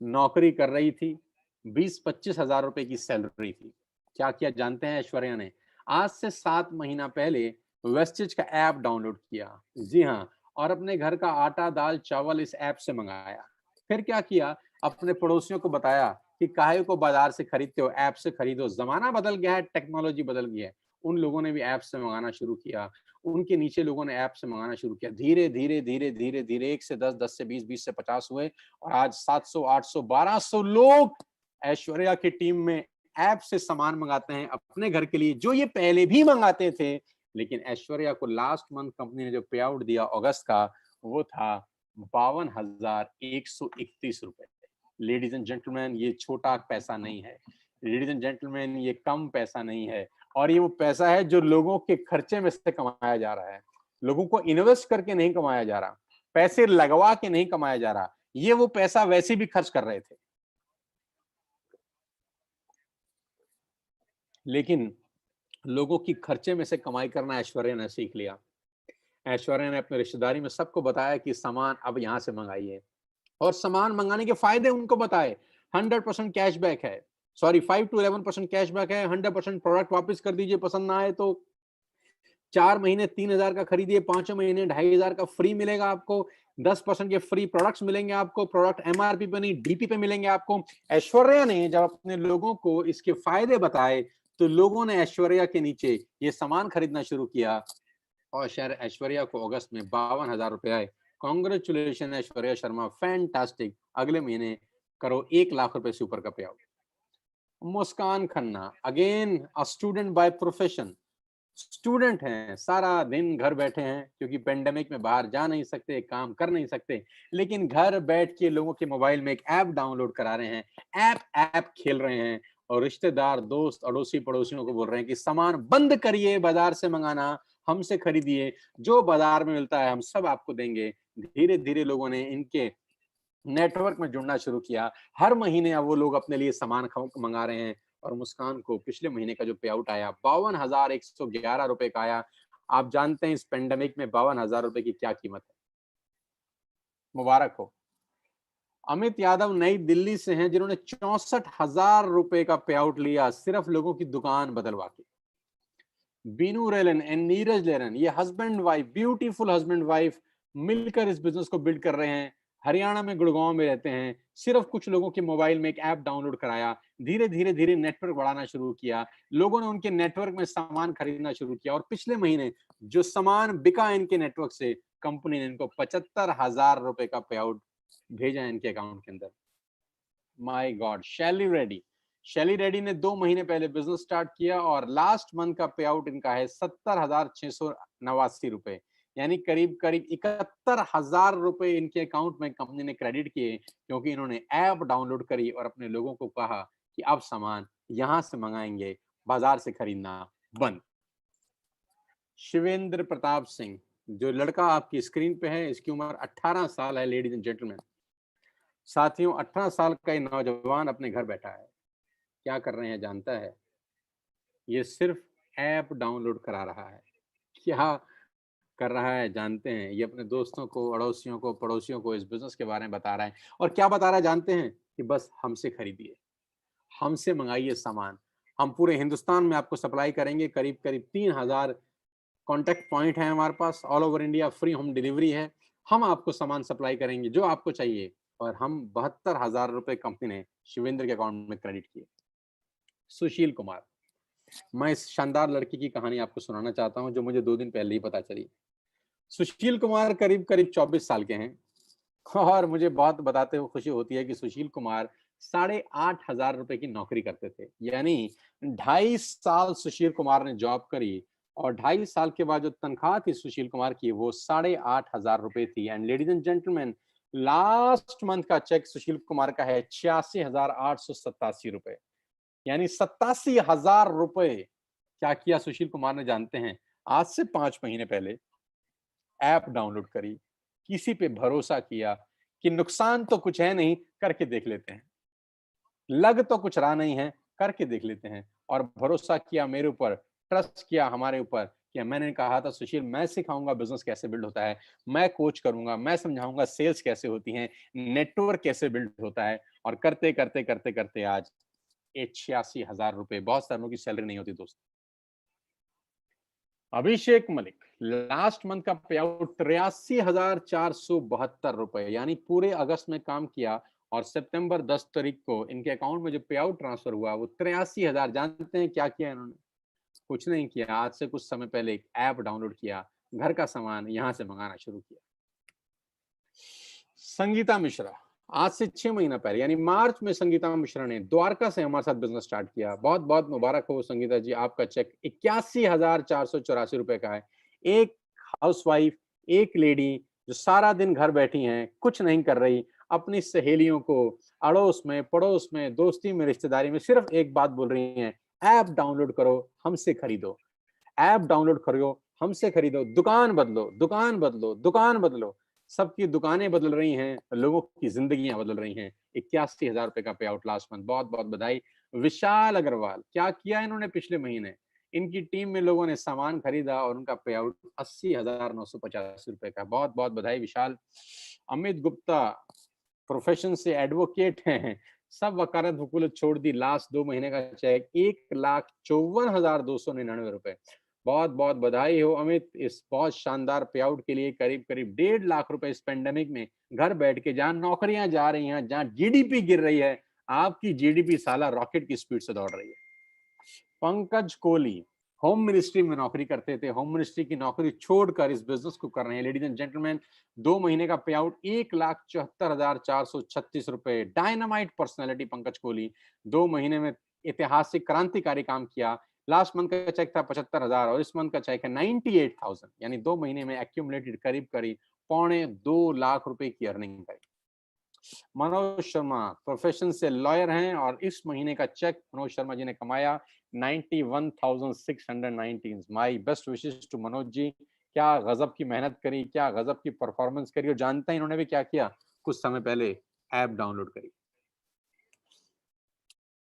नौकरी कर रही थी, 20-25 हजार रुपए की सैलरी थी। क्या किया जानते हैं ऐश्वर्या ने? आज से 7 महीना पहले वेस्टेज का ऐप डाउनलोड किया, जी हाँ, और अपने घर का आटा दाल चावल इस ऐप से मंगाया। फिर क्या किया, अपने पड़ोसियों को बताया कि काहे को बाजार से खरीदते हो, ऐप से खरीदो, जमाना बदल गया है, टेक्नोलॉजी बदल गई है। उन लोगों ने भी ऐप से मंगाना शुरू किया, उनके नीचे लोगों ने ऐप से मंगाना शुरू किया। धीरे धीरे धीरे धीरे धीरे 1 से 10, 10 से 20, 20 से 50 हुए और आज 700, 800, 1200 लोग ऐश्वर्या की टीम में ऐप से सामान मंगाते हैं अपने घर के लिए, जो ये पहले भी मंगाते थे। लेकिन ऐश्वर्या को लास्ट मंथ कंपनी ने जो पे आउट दिया अगस्त का, वो था 52,131 रुपए। लेडीज एंड जेंटलमैन, ये छोटा पैसा नहीं है। लेडीज एंड जेंटलमैन, ये कम पैसा नहीं है। और ये वो पैसा है जो लोगों के खर्चे में से कमाया जा रहा है। लोगों को इन्वेस्ट करके नहीं कमाया जा रहा, पैसे लगवा के नहीं कमाया जा रहा। ये वो पैसा वैसे भी खर्च कर रहे थे, लेकिन लोगों की खर्चे में से कमाई करना ऐश्वर्या ने सीख लिया। ऐश्वर्या ने अपने रिश्तेदारी में सबको बताया कि सामान अब यहां से मंगाइए और सामान मंगाने के फायदे उनको बताए। 100% कैशबैक है, सॉरी 5 to 11% कैशबैक है। 100% प्रोडक्ट वापस कर दीजिए पसंद ना आए तो। 4 महीने 3,000 का खरीदिए, 5 महीने 2,500 का फ्री मिलेगा आपको। 10% के फ्री प्रोडक्ट्स मिलेंगे आपको, प्रोडक्ट एमआरपी पे नहीं डीपी पे मिलेंगे आपको। ऐश्वर्या ने जब अपने लोगों को इसके फायदे बताए तो लोगों ने ऐश्वर्या के नीचे ये सामान खरीदना शुरू किया और शायद ऐश्वर्या को अगस्त में 52,000 रुपए आए। Congratulation Aishwarya Sharma, fantastic. अगले महीने करो 1 लाख रुपए से ऊपर का पे out. Muskan Khanna, again a student by profession, student हैं, सारा दिन घर बैठे हैं क्योंकि पेंडेमिक में बाहर जा नहीं सकते, काम कर नहीं सकते, लेकिन घर बैठ के लोगों के मोबाइल में एक ऐप डाउनलोड करा रहे हैं, ऐप ऐप खेल रहे हैं और रिश्तेदार, दोस्त, अड़ोसी पड़ोसियों को बोल रहे हैं कि सामान बंद करिए, बाजार से मंगाना, हमसे खरीदिए, जो बाजार में मिलता है हम सब आपको देंगे। धीरे धीरे लोगों ने इनके नेटवर्क में जुड़ना शुरू किया। हर महीने अब वो लोग अपने लिए सामान मंगा रहे हैं और मुस्कान को पिछले महीने का जो पे आउट आया 52,111 रुपए का आया। आप जानते हैं इस पेंडेमिक में 52,000 रुपए की क्या कीमत है। मुबारक हो। अमित यादव नई दिल्ली से हैं जिन्होंने 64,000 रुपए का पे आउट लिया सिर्फ लोगों की दुकान बदलवा के। Binu Rylan and Neeraj learn, ये husband wife, beautiful husband wife मिलकर इस बिजनेस को बिल्ड कर रहे हैं। हरियाणा में गुड़गांव में रहते हैं। सिर्फ कुछ लोगों के मोबाइल में एक ऐप डाउनलोड कराया, धीरे धीरे धीरे नेटवर्क बढ़ाना शुरू किया, लोगों ने उनके नेटवर्क में सामान खरीदना शुरू किया और पिछले महीने जो सामान बिका इनके नेटवर्क से, कंपनी ने इनको 75,000 रुपए का पे आउट भेजा है इनके अकाउंट के अंदर। My God. शैली रेड्डी ने 2 महीने पहले बिजनेस स्टार्ट किया और लास्ट मंथ का पे आउट इनका है 70,689 रुपए, यानी करीब करीब 71,000 रुपए इनके अकाउंट में कंपनी ने क्रेडिट किए क्योंकि इन्होंने ऐप डाउनलोड करी और अपने लोगों को कहा कि अब सामान यहां से मंगाएंगे, बाजार से खरीदना बंद। शिवेंद्र प्रताप सिंह, जो लड़का आपकी स्क्रीन पे है, इसकी उम्र 18 साल है लेडीज एंड जेंटलमैन। साथियों, 18 साल का ये नौजवान अपने घर बैठा है, क्या कर रहे हैं जानता है? ये सिर्फ ऐप डाउनलोड करा रहा है। क्या कर रहा है जानते हैं? ये अपने दोस्तों को, अड़ोसियों को, पड़ोसियों को इस बिज़नेस के बारे में बता रहा है और क्या बता रहा है जानते हैं? कि बस हमसे खरीदिए, हमसे मँगाइए सामान। हम पूरे हिंदुस्तान में आपको सप्लाई करेंगे, करीब-करीब 3,000 कॉन्टैक्ट पॉइंट हैं हमारे पास, all over India free home delivery है। हम आपको सामान सप्लाई करेंगे जो आपको चाहिए और हम 72,000 रुपए कंपनी ने शिवेंद्र के अकाउंट में क्रेडिट किए। सुशील कुमार, मैं इस शानदार लड़की की कहानी आपको सुनाना चाहता हूँ जो मुझे 2 दिन पहले ही पता चली। सुशील कुमार करीब-करीब 24 साल के हैं और मुझे बहुत बताते हुए खुशी होती है कि सुशील कुमार 8,500 रुपए की नौकरी करते थे। यानी 2.5 साल सुशील कुमार ने जॉब करी और 2.5 साल के बाद जो तनख्वाह थी सुशील कुमार की वो 8,500 रुपए थी। And ladies and gentleman, last month का चेक सुशील कुमार का है 86,887 रुपए, यानी 87,000 रुपए। क्या किया सुशील कुमार ने जानते हैं? आज से 5 महीने पहले ऐप डाउनलोड करी, किसी पे भरोसा किया कि नुकसान तो कुछ है नहीं, करके देख लेते हैं। लग तो कुछ रहा नहीं है, करके देख लेते हैं और भरोसा किया मेरे ऊपर, ट्रस्ट किया हमारे ऊपर कि मैंने कहा था सुशील मैं सिखाऊँगा बिज़नेस कैसे बिल्ड होता है, मैं कोच करूँगा, मैं समझाऊँगा सेल्स कैसे होती हैं, नेटवर्क कैसे बिल्ड होता है और करते आज ये 86,000 रुपए, बहुत सालों की सैलरी नहीं होती दोस्तों। अभिषेक मलिक, लास्ट मंथ का पे आउट 83,472 रुपए, यानी पूरे अगस्त में काम किया और सितंबर 10 तारीख को इनके अकाउंट में जो पे आउट ट्रांसफर हुआ वो 83,000। जानते हैं क्या किया इन्होंने? कुछ नहीं किया। आज से कुछ समय पहले एक ऐप डाउनलोड किया, घर का सामान यहां से मंगाना शुरू किया। संगीता मिश्रा, आज से 6 महीना पहले यानी मार्च में संगीता मिश्रा ने द्वारका से हमारे साथ बिजनेस स्टार्ट किया। बहुत बहुत मुबारक हो संगीता जी, आपका चेक 81,484 रुपए का है। एक हाउसवाइफ, एक लेडी जो सारा दिन घर बैठी हैं, कुछ नहीं कर रही, अपनी सहेलियों को अड़ोस में, पड़ोस में, दोस्ती में, रिश्तेदारी में सिर्फ एक बात बोल रही हैं, ऐप डाउनलोड करो, हमसे खरीदो। ऐप डाउनलोड करो, हमसे खरीदो, दुकान बदलो, दुकान बदलो, दुकान बदलो। सबकी दुकानें बदल रही हैं, लोगों की जिंदगियां बदल रही हैं। 81,000 रुपए का पे आउट लास्ट मंथ, बहुत बहुत बधाई। विशाल अग्रवाल, क्या किया इन्होंने पिछले महीने? इनकी टीम में लोगों ने सामान खरीदा और उनका पे आउट 80,985 रुपए का, बहुत बहुत बधाई विशाल। अमित गुप्ता प्रोफेशन से एडवोकेट हैं, सब वकालत वकूलत छोड़ दी, लास्ट 2 महीने का चेक 1,54,299 रुपए। बहुत बहुत बधाई हो अमित इस बहुत शानदार पे आउट के लिए। करीब करीब 1.5 लाख रुपए इस पेंडेमिक में घर बैठ के, जहां नौकरियां जा रही हैं, जहां जीडीपी गिर रही है, आपकी जीडीपी साला रॉकेट की स्पीड से दौड़ रही है। पंकज कोहली, होम मिनिस्ट्री में नौकरी करते थे, होम मिनिस्ट्री की नौकरी छोड़कर इस बिजनेस को कर रहे हैं। लेडीज एंड जेंटलमैन, 2 महीने का पे आउट 1,74,436 रुपए। डायनामाइट पर्सनैलिटी पंकज कोहली, 2 महीने में ऐतिहासिक क्रांतिकारी काम किया। लास्ट मंथ का चेक था 75,000 और इस मंथ का चेक है 98,000, यानी 2 महीने में एक्यूमुलेटेड करीब पौने 2 लाख रुपए की अर्निंग करी। मनोज शर्मा प्रोफेशन से लॉयर हैं और इस महीने का चेक मनोज शर्मा जी ने कमाया 91,619। My best wishes to Manoj ji. क्या गजब की मेहनत करी, क्या गजब की परफॉर्मेंस करी, और जानते हैं इन्होंने भी क्या किया, कुछ समय पहले ऐप डाउनलोड करी।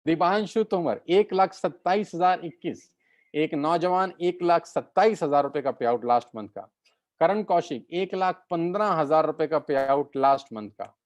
दिबांशु तोमर 1,27,021, एक नौजवान 1,27,000 रुपए का पे आउट लास्ट मंथ का। करण कौशिक 1,15,000 रुपए का पे आउट लास्ट मंथ का।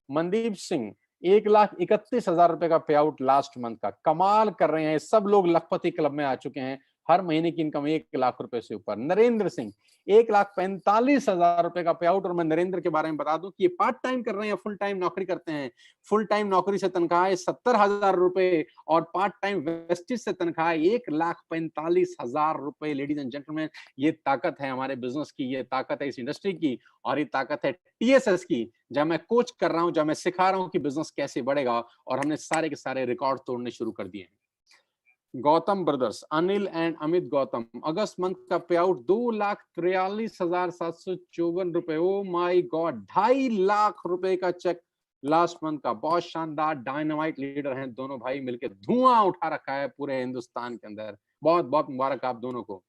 मनदीप सिंह 1,31,000 रुपए का पे आउट लास्ट मंथ का। कमाल कर रहे हैं, सब लोग लखपति क्लब में आ चुके हैं, हर महीने की इनकम 1 लाख रुपए से ऊपर। नरेंद्र सिंह 1,45,000 रुपए का पे आउट। और मैं नरेंद्र के बारे में बता दूं कि ये पार्ट टाइम कर रहे हैं, फुल टाइम नौकरी करते हैं। फुल टाइम नौकरी से तनख्वाह है 70,000 रुपए और पार्ट टाइम वेस्टिज से तनख्वाह 1,45,000 रुपए। लेडीज एंड जेंटलमैन, ये ताकत है हमारे बिजनेस की, ये ताकत है इस इंडस्ट्री की, और ये ताकत है टीएसएस की, जब मैं कोच कर रहा हूं, जब मैं सिखा रहा हूं कि बिजनेस कैसे बढ़ेगा। और हमने सारे के सारे रिकॉर्ड तोड़ने शुरू कर दिए हैं। Gautam brothers, Anil and Amit Gautam, August month का पे आउट 2,43,754 रुपए। ओ माय गॉड, 2.5 लाख रुपए का चेक लास्ट मंथ का। बहुत शानदार, डायनामाइट लीडर हैं दोनों भाई, मिलकर धुआं उठा रखा है पूरे हिंदुस्तान के अंदर। बहुत बहुत मुबारक आप दोनों को।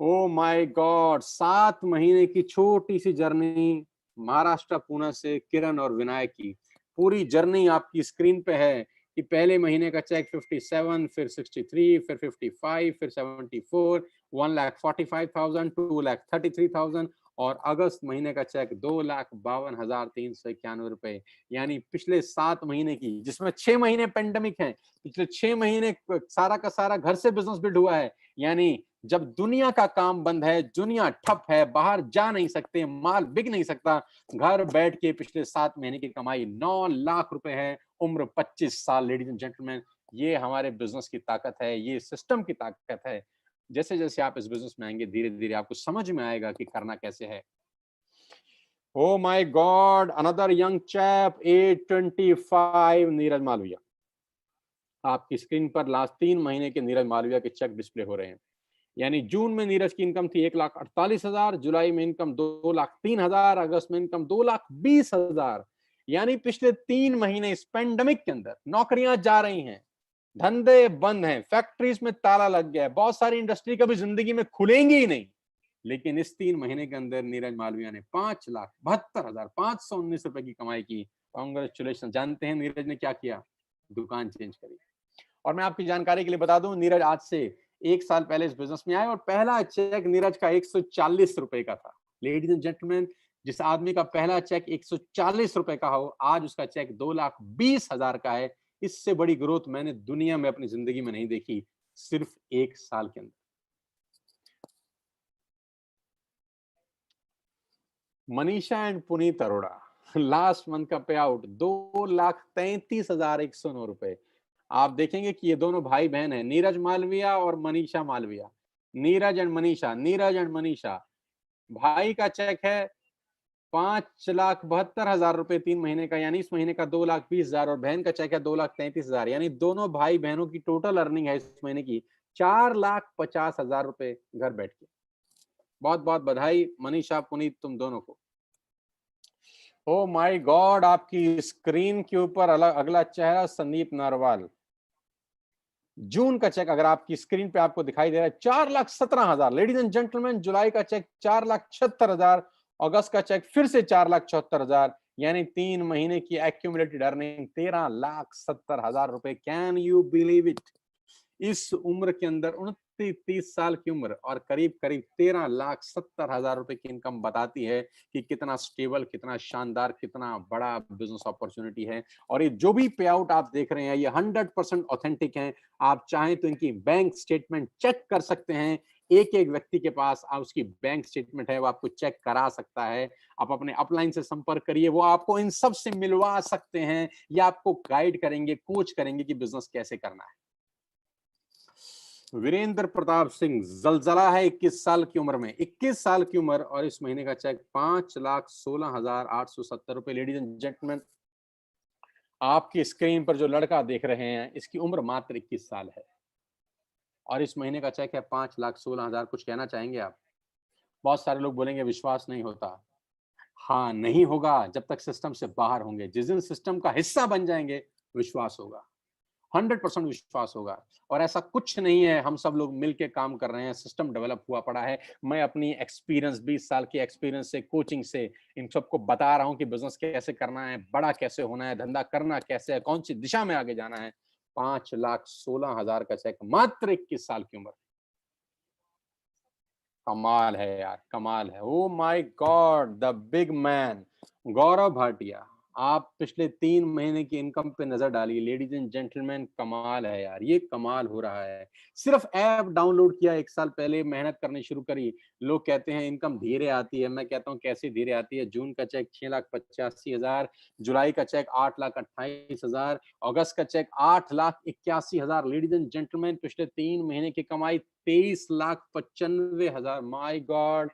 ओ माय गॉड, 7 महीने की छोटी सी जर्नी महाराष्ट्र पुणे से किरण और विनायक की। पूरी जर्नी आपकी स्क्रीन पे है कि पहले महीने का चेक 57, फिर 63, फिर 55, फिर 74, 1,45,000, 2,33,000 और अगस्त महीने का चेक 2,52,391 रुपए। यानी पिछले 7 महीने की, जिसमें 6 महीने पेंडेमिक है, पिछले 6 महीने सारा का सारा घर से बिजनेस बिल्ड हुआ है। यानी जब दुनिया का काम बंद है, दुनिया ठप है, बाहर जा नहीं सकते, माल बिक नहीं सकता, घर बैठ के पिछले 7 महीने की कमाई 9 लाख रुपए है, उम्र 25 साल। लेडीज एंड जेंटलमैन, ये हमारे बिजनेस की ताकत है, ये सिस्टम की ताकत है। जैसे जैसे आप इस बिजनेस में आएंगे, धीरे धीरे आपको समझ में आएगा कि करना कैसे है। Oh my god, another young chap, 825, Neeraj Malviya. आपकी स्क्रीन पर लास्ट 3 महीने के नीरज मालविया के चेक डिस्प्ले हो रहे हैं। यानी जून में नीरज की इनकम थी 1,48,000, जुलाई में इनकम 2,03,000, अगस्त में इनकम 2,20,000। यानी पिछले 3 महीने इस पेंडेमिक के अंदर नौकरियां जा रही हैं, धंधे बंद हैं, फैक्ट्रीज में ताला लग गया है, बहुत सारी इंडस्ट्री कभी जिंदगी में खुलेंगी ही नहीं। लेकिन इस 3 महीने के अंदर नीरज मालविया ने 5,72,519 रुपए की कमाई की। कांग्रेचुलेशन। जानते हैं नीरज ने क्या किया? दुकान चेंज करी। और मैं आपकी जानकारी के लिए बता दूं, नीरज आज से 1 साल पहले इस बिजनेस में आए और पहला चेक नीरज का 140 रुपए का था। लेडीज एंड जेंटलमैन, जिस आदमी का पहला चेक 140 रुपए का हो, आज उसका चेक 2,20,000 का है। इससे बड़ी ग्रोथ मैंने दुनिया में अपनी जिंदगी में नहीं देखी, सिर्फ 1 साल के अंदर। Manisha and Puneet Arora, last month का पे आउट 2,33,109 रुपए। आप देखेंगे कि ये दोनों भाई बहन हैं, नीरज मालविया और मनीषा मालविया। Neeraj and Manisha, Neeraj and Manisha. भाई का चेक है 5,72,000 रुपए 3 महीने का, यानी इस महीने का 2,20,000, और बहन का चेक है 2,33,000। यानी दोनों भाई बहनों की टोटल अर्निंग है इस महीने की 4,50,000 रुपए घर बैठ के। बहुत बहुत बधाई मनीषा, पुनीत, तुम दोनों को। ओ माय गॉड, आपकी स्क्रीन के ऊपर अगला चेहरा संदीप नारवाल। जून का चेक अगर आपकी स्क्रीन पे आपको दिखाई दे रहा है 4,17,000। लेडीज एंड जेंटलमैन, जुलाई का चेक 4,76,000, अगस्त का चेक फिर से 4,74,000। यानी 3 महीने की एक्यूमुलेटेड अर्निंग 13,70,000 रुपए। Can you believe it? इस उम्र के अंदर 29-30 साल की उम्र और करीब करीब 13,70,000 रुपए की इनकम बताती है कि कितना स्टेबल, कितना शानदार, कितना बड़ा बिजनेस अपॉर्चुनिटी है। और ये जो भी पे आउट आप देख रहे हैं, ये 100% ऑथेंटिक हैं। आप चाहें तो इनकी बैंक स्टेटमेंट चेक कर सकते हैं। एक एक व्यक्ति के पास उसकी बैंक स्टेटमेंट है, वो आपको चेक करा सकता है। आप अपने अपलाइन से संपर्क करिए, वो आपको इन सब से मिलवा सकते हैं या आपको गाइड करेंगे, कोच करेंगे कि बिजनेस कैसे करना है। वीरेंद्र प्रताप सिंह, जलजला है 21 साल की उम्र में, 21 साल की उम्र, और इस महीने का चेक 5,16,870 रुपए। लेडीज एंड जेंटलमैन, आपकी स्क्रीन पर जो लड़का देख रहे हैं, इसकी उम्र मात्र 21 साल है और इस महीने का चेक है 5,16,000। कुछ कहना चाहेंगे आप? बहुत सारे लोग बोलेंगे विश्वास नहीं होता। हाँ, नहीं होगा जब तक सिस्टम से बाहर होंगे। जिस दिन सिस्टम का हिस्सा बन जाएंगे, विश्वास होगा, 100% विश्वास होगा। और ऐसा कुछ नहीं है, हम सब लोग मिलके काम कर रहे हैं, सिस्टम डेवलप हुआ पड़ा है। मैं अपनी एक्सपीरियंस, 20 साल की एक्सपीरियंस से, कोचिंग से इन सबको बता रहा हूं कि बिजनेस कैसे करना है, बड़ा कैसे होना है, धंधा करना कैसे है, कौन सी दिशा में आगे जाना है। 5,16,000 का चेक, मात्र 21 साल की उम्र। कमाल है यार, कमाल है। Oh my god, the big man Gaurav Bhatia. आप पिछले 3 महीने की इनकम पे नजर डालिए लेडीज एंड जेंटलमैन, कमाल है यार, ये कमाल हो रहा है। सिर्फ ऐप डाउनलोड किया 1 साल पहले, मेहनत करनी शुरू करी। लोग कहते हैं इनकम धीरे आती है, मैं कहता हूँ कैसे धीरे आती है। जून का चेक 6,85,000, जुलाई का चेक 8,28,000, अगस्त का चेक 8,81,000। लेडीज एंड जेंटलमैन, पिछले 3 महीने की कमाई 23,95,000। माय गॉड,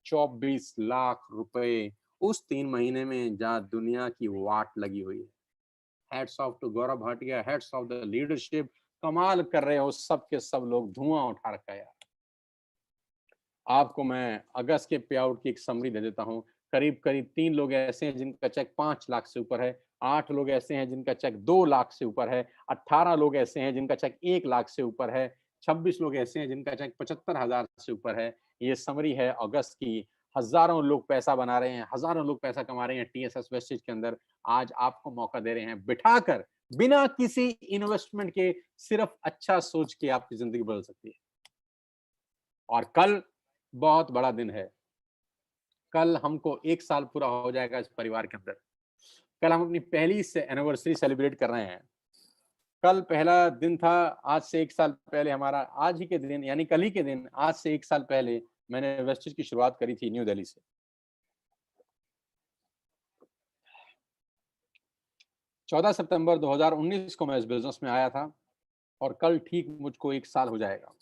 24 लाख रुपए उस 3 महीने में जहां दुनिया की वाट लगी हुई है। Hats off to Gaurav Bhatia, hats off the leadership. कमाल कर रहे हो सब के सब लोग, धुआं उठा रखा है यार। आपको मैं अगस्त के पे आउट की एक समरी दे देता हूँ। करीब करीब 3 लोग ऐसे हैं जिनका चेक 5 लाख से ऊपर है, 8 लोग ऐसे हैं जिनका चेक 2 लाख से ऊपर है, 18 लोग ऐसे हैं जिनका चेक 1 लाख से ऊपर है, 26 लोग ऐसे हैं जिनका चेक 75,000 से ऊपर है। ये समरी है अगस्त की। हजारों लोग पैसा बना रहे हैं, हजारों लोग पैसा कमा रहे हैं टीएसएस वेस्टेज के अंदर। आज आपको मौका दे रहे हैं बिठाकर, बिना किसी इन्वेस्टमेंट के, सिर्फ अच्छा सोच के आपकी जिंदगी बदल सकती है। और कल बहुत बड़ा दिन है। कल हमको 1 साल पूरा हो जाएगा इस परिवार के अंदर। कल हम अपनी पहली से एनिवर्सरी सेलिब्रेट कर रहे हैं। कल पहला दिन था, आज से 1 साल पहले हमारा, आज ही के दिन यानी कल ही के दिन, आज से 1 साल पहले मैंने वेस्टेज की शुरुआत करी थी न्यू दिल्ली से। 14 सितंबर 2019 को मैं इस बिजनेस में आया था और कल ठीक मुझको 1 साल हो जाएगा।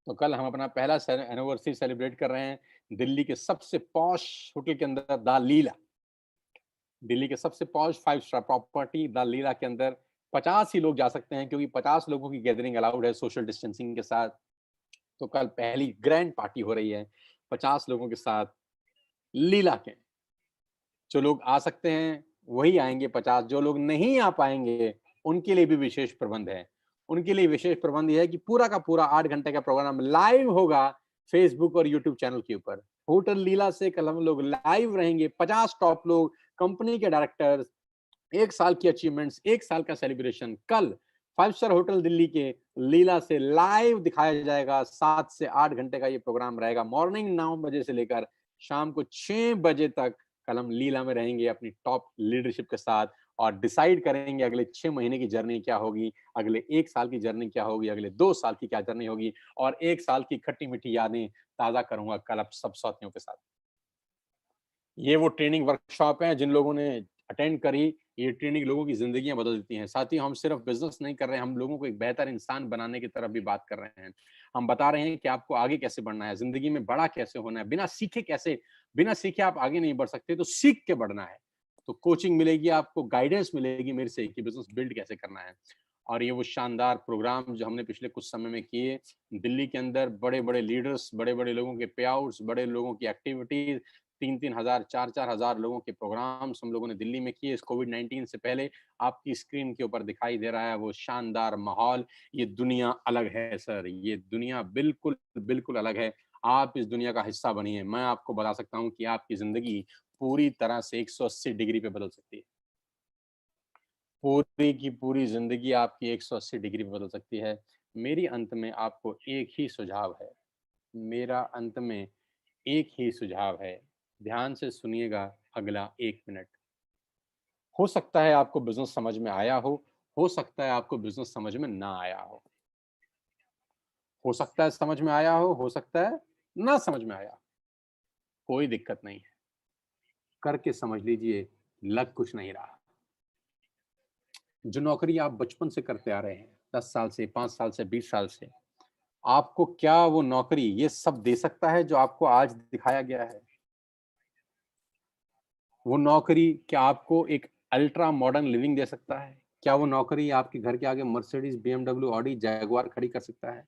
तो कल हम अपना पहला एनिवर्सरी सेलिब्रेट कर रहे हैं दिल्ली के सबसे पॉश होटल के अंदर, द लीला। दिल्ली के सबसे पॉश 5 स्टार प्रॉपर्टी द लीला के अंदर 50 ही लोग जा सकते हैं, क्योंकि 50 लोगों की गैदरिंग अलाउड है सोशल डिस्टेंसिंग के साथ। तो कल पहली ग्रैंड पार्टी हो रही है 50 लोगों के साथ लीला के। जो लोग आ सकते हैं वही आएंगे 50, जो लोग नहीं आ पाएंगे उनके लिए भी विशेष प्रबंध है। उनके लिए विशेष प्रबंध यह है कि पूरा का पूरा 8 घंटे का प्रोग्राम लाइव होगा फेसबुक और यूट्यूब चैनल के ऊपर। होटल लीला से कल हम लोग लाइव रहेंगे, 50 टॉप लोग, कंपनी के डायरेक्टर्स, 1 साल की अचीवमेंट्स, 1 साल का सेलिब्रेशन कल 5 स्टार होटल दिल्ली के लीला से लाइव दिखाया जाएगा। 7 से 8 घंटे का ये प्रोग्राम रहेगा, मॉर्निंग 9 बजे से लेकर शाम को 6 बजे तक। कल हम लीला में रहेंगे अपनी टॉप लीडरशिप के साथ और डिसाइड करेंगे अगले 6 महीने की जर्नी क्या होगी, अगले 1 साल की जर्नी क्या होगी, अगले 2 साल की क्या जर्नी होगी, और 1 साल की खट्टी मीठी यादें ताजा करूंगा कल अब सब साथियों के साथ। ये वो ट्रेनिंग वर्कशॉप है जिन लोगों ने अटेंड करी, ये ट्रेनिंग लोगों की ज़िंदगियाँ बदल देती हैं। साथ ही हम सिर्फ बिज़नेस नहीं कर रहे हैं, हम लोगों को एक बेहतर इंसान बनाने की तरफ भी बात कर रहे हैं। हम बता रहे हैं कि आपको आगे कैसे बढ़ना है, ज़िंदगी में बड़ा कैसे होना है, बिना सीखे आप आगे नहीं बढ़ सकते, तो सीख के बढ़ना है। तो कोचिंग मिलेगी आपको, गाइडेंस मिलेगी मेरे से कि बिज़नेस बिल्ड कैसे करना है। और ये वो शानदार प्रोग्राम जो हमने पिछले कुछ समय में किए, दिल्ली के अंदर बड़े-बड़े लीडर्स, बड़े-बड़े लोगों के पे आउट्स, बड़े लोगों की एक्टिविटीज़, 3-3 हज़ार, 4-4 हज़ार लोगों के प्रोग्राम्स हम लोगों ने दिल्ली में किए। इस कोविड-19 से पहले आपकी स्क्रीन के ऊपर दिखाई दे रहा है वो शानदार माहौल। ये दुनिया अलग है सर, ये दुनिया बिल्कुल, बिल्कुल अलग है। आप इस दुनिया का हिस्सा बनिए। मैं आपको बता सकता हूँ कि आपकी ज़िंदगी पूरी तरह से 180 डिग्री पे बदल सकती है। पूरी की पूरी ज़िंदगी आपकी 180 डिग्री पे बदल सकती है। मेरी अंत में आपको एक ही सुझाव है। मेरा अंत में एक ही सुझाव है। ध्यान से सुनिएगा अगला 1 मिनट। हो सकता है आपको बिज़नेस समझ में आया हो सकता है आपको बिज़नेस समझ में ना आया हो सकता है समझ में आया हो सकता है ना समझ में आया। कोई दिक्कत नहीं है, करके समझ लीजिए, लग कुछ नहीं रहा। जो नौकरी आप बचपन से करते आ रहे हैं, 10 साल से, 5 साल से, 20 साल से, आपको क्या वो नौकरी ये सब दे सकता है जो आपको आज दिखाया गया है? वो नौकरी क्या आपको एक अल्ट्रा मॉडर्न लिविंग दे सकता है? क्या वो नौकरी आपके घर के आगे मर्सिडीज, बीएमडब्ल्यू, ऑडी, जैगुआर खड़ी कर सकता है?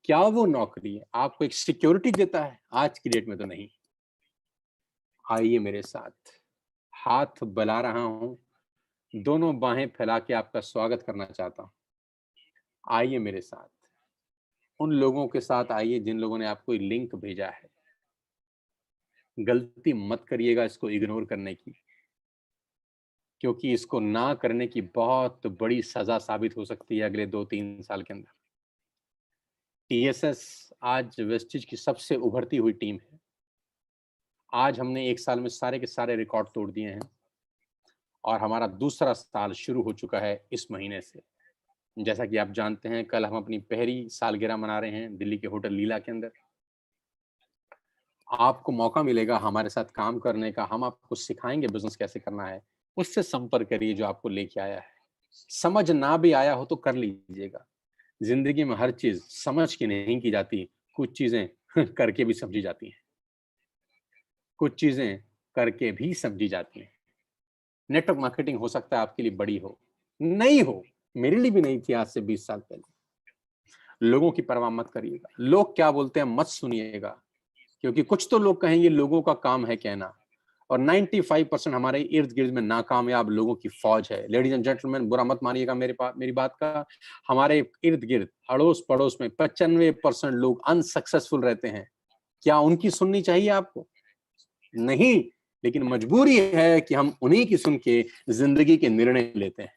क्या वो नौकरी आपको एक सिक्योरिटी देता है? आज की डेट में तो नहीं। आइए मेरे साथ, हाथ बला रहा हूँ, दोनों बाहें फैला के आपका स्वागत करना चाहता हूँ। आइए मेरे साथ, उन लोगों के साथ आइए जिन लोगों ने आपको ये लिंक भेजा है। गलती मत करिएगा इसको इग्नोर करने की, क्योंकि इसको ना करने की बहुत बड़ी सज़ा साबित हो सकती है अगले 2-3 साल के अंदर। टीएसएस आज वेस्टिज की सबसे उभरती हुई टीम है। आज हमने 1 साल में सारे के सारे रिकॉर्ड तोड़ दिए हैं और हमारा दूसरा साल शुरू हो चुका है इस महीने से। जैसा कि आप जानते हैं, कल हम अपनी पहली सालगिरह मना रहे हैं दिल्ली के होटल लीला के अंदर। आपको मौका मिलेगा हमारे साथ काम करने का, हम आपको सिखाएँगे बिज़नेस कैसे करना है। उससे संपर्क करिए जो आपको लेके आया है। समझ ना भी आया हो तो कर लीजिएगा। ज़िंदगी में हर चीज़ समझ के नहीं की जाती, कुछ चीज़ें करके भी समझी जाती हैं। कुछ चीज़ें करके भी समझी जाती हैं। नेटवर्क मार्केटिंग हो सकता है आपके लिए बड़ी हो, नहीं हो, मेरे लिए भी नहीं थी आज से 20 साल पहले। लोगों की परवाह मत करिएगा, लोग क्या बोलते हैं मत सुनिएगा, क्योंकि कुछ तो लोग कहेंगे लोगों का काम है कहना और 95% हमारे इर्द-गिर्द में नाकामयाब लोगों की फौज है। लेडीज़ एंड जेंटलमैन बुरा मत मानिएगा मेरी बात का, हमारे इर्द-गिर्द, अड़ोस-पड़ोस में 95% लोग अनसक्सेसफुल रहते हैं। क्या उनकी सुननी चाहिए आपको? नहीं, लेकिन मजबूरी है कि हम उन्हीं की सुन के ज़िंदगी के निर्णय लेते हैं।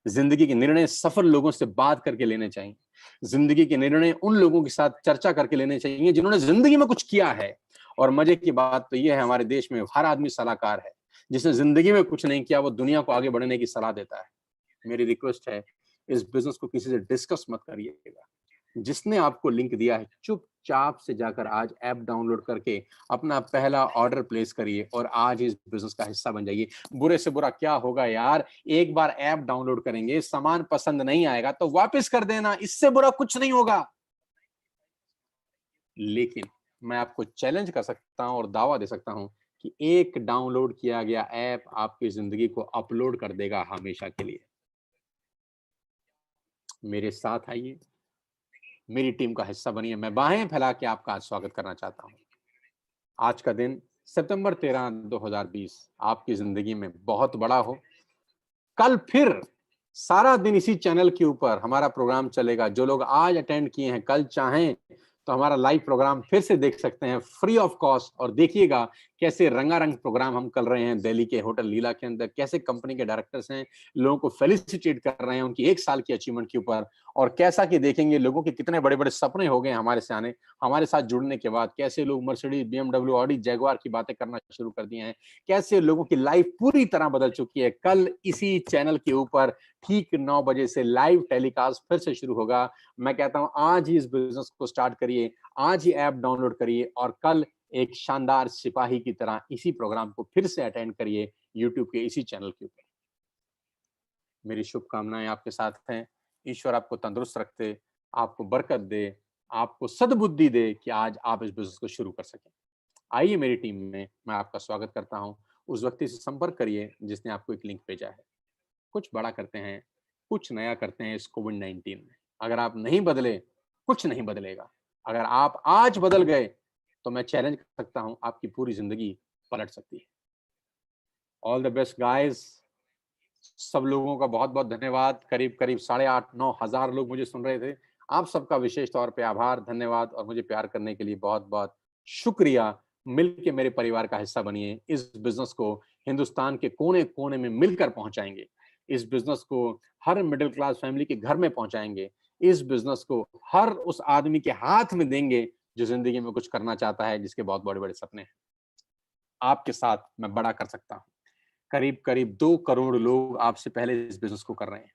ज़िंदगी के निर्णय सफल लोगों से बात करके लेने चाहिए। ज़िंदगी के निर्णय उन लोगों के साथ चर्चा करके लेने चाहिए जिन्होंने ज़िंदगी में कुछ किया है। और मज़े की बात तो ये है हमारे देश में हर आदमी सलाहकार है। जिसने ज़िंदगी में कुछ नहीं किया वो दुनिया को आगे बढ़ने की सलाह देता है। मेरी रिक्वेस्ट है इस बिज़नेस को किसी से डिस्कस मत करिएगा। जिसने आपको लिंक दिया है चुपचाप से जाकर आज ऐप डाउनलोड करके अपना पहला ऑर्डर प्लेस करिए और आज इस बिज़नेस का हिस्सा बन जाइए। बुरे से बुरा क्या होगा यार, एक बार ऐप डाउनलोड करेंगे, सामान पसंद नहीं आएगा तो वापस कर देना, इससे बुरा कुछ नहीं होगा। लेकिन मैं आपको चैलेंज कर सकता हूं और दावा दे सकता हूं कि एक डाउनलोड किया गया ऐप आपकी जिंदगी को अपलोड कर देगा हमेशा के लिए। मेरे साथ आइए, मेरी टीम का हिस्सा बनिए। मैं बाहें फैला के आपका आज स्वागत करना चाहता हूं। आज का दिन सितंबर 13, 2020 आपकी जिंदगी में बहुत बड़ा हो। कल फिर सारा दिन इसी चैनल के ऊपर हमारा प्रोग्राम चलेगा। जो लोग आज अटेंड किए हैं, कल चाहें तो हमारा लाइव प्रोग्राम फिर से देख सकते हैं फ्री ऑफ कॉस्ट। और देखिएगा कैसे रंगारंग प्रोग्राम हम कर रहे हैं दिल्ली के होटल लीला के अंदर, कैसे कंपनी के डायरेक्टर्स हैं लोगों को फेलिसिटेट कर रहे हैं उनकी 1 साल की अचीवमेंट के ऊपर। और कैसा कि देखेंगे लोगों के कितने बड़े-बड़े सपने हो गए हमारे से आने, हमारे साथ जुड़ने के बाद। कैसे लोग मर्सिडीज, बीएमडब्ल्यू, ऑडी, जैगुआर की बातें करना शुरू कर दिए हैं। कैसे लोगों की लाइफ पूरी तरह बदल चुकी है। कल इसी चैनल के ऊपर ठीक 9 बजे से लाइव टेलीकास्ट फिर से शुरू होगा। मैं कहता हूं आज ही इस बिज़नेस को स्टार्ट करिए, आज ही ऐप डाउनलोड करिए और कल एक शानदार सिपाही की तरह इसी प्रोग्राम को फिर से अटेंड करिए यूट्यूब के इसी चैनल के ऊपर। मेरी शुभकामनाएं आपके साथ हैं। ईश्वर आपको तंदुरुस्त रखे, आपको बरकत दे, आपको सद्बुद्धि दे कि आज आप इस बिज़नेस को शुरू कर सकें। आइए मेरी टीम में मैं आपका स्वागत करता हूं। उस व्यक्ति से संपर्क करिए जिसने आपको एक लिंक भेजा है। कुछ बड़ा करते हैं, कुछ नया करते हैं इस कोविड-19 में। अगर आप नहीं बदले, कुछ नहीं बदलेगा। अगर आप आज बदल गए, तो मैं चैलेंज कर सकता हूँ, आपकी पूरी ज़िंदगी पलट सकती है। All the best guys. सब लोगों का बहुत-बहुत धन्यवाद। करीब-करीब 8,500-9 हज़ार लोग मुझे सुन रहे थे। आप सबका विशेष तौर पे आभार, धन्यवाद और मुझे प्यार करने के लिए बहुत-बहुत शुक्रिया। मिल के मेरे परिवार का हिस्सा बनिए। इस बिज़नेस को हिंदुस्तान के कोने-कोने में मिलकर पहुँचाएँगे। इस बिज़नेस को हर मिडल क्लास फैमिली के घर में पहुँचाएँगे। इस बिज़नेस को हर उस आदमी के हाथ में देंगे, जो ज़िंदगी में कुछ करना चाहता है, जिसके बहुत बड़े-बड़े सपने हैं। आपके साथ मैं बड़ा कर सकता हूँ। करीब-करीब 2 करोड़ लोग आपसे पहले इस बिज़नेस को कर रहे हैं।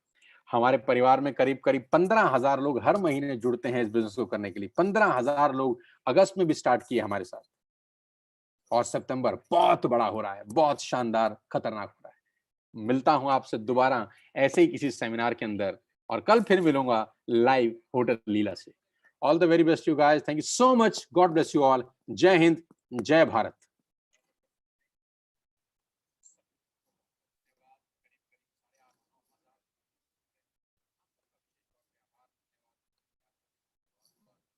हमारे परिवार में करीब-करीब 15,000 लोग हर महीने जुड़ते हैं इस बिज़नेस को करने के लिए। 15,000 लोग अगस्त में भी स्टार्ट किए हमारे साथ और सितंबर बहुत बड़ा हो रहा है, बहुत शानदार, खतरनाक हो रहा है। मिलता हूँ आपसे दोबारा ऐसे ही किसी सेमिनार के अंदर और कल फिर मिलूँगा लाइव होटल लीला से। All the very best you guys, thank you so much, God bless you all, जय हिंद, जय भारत।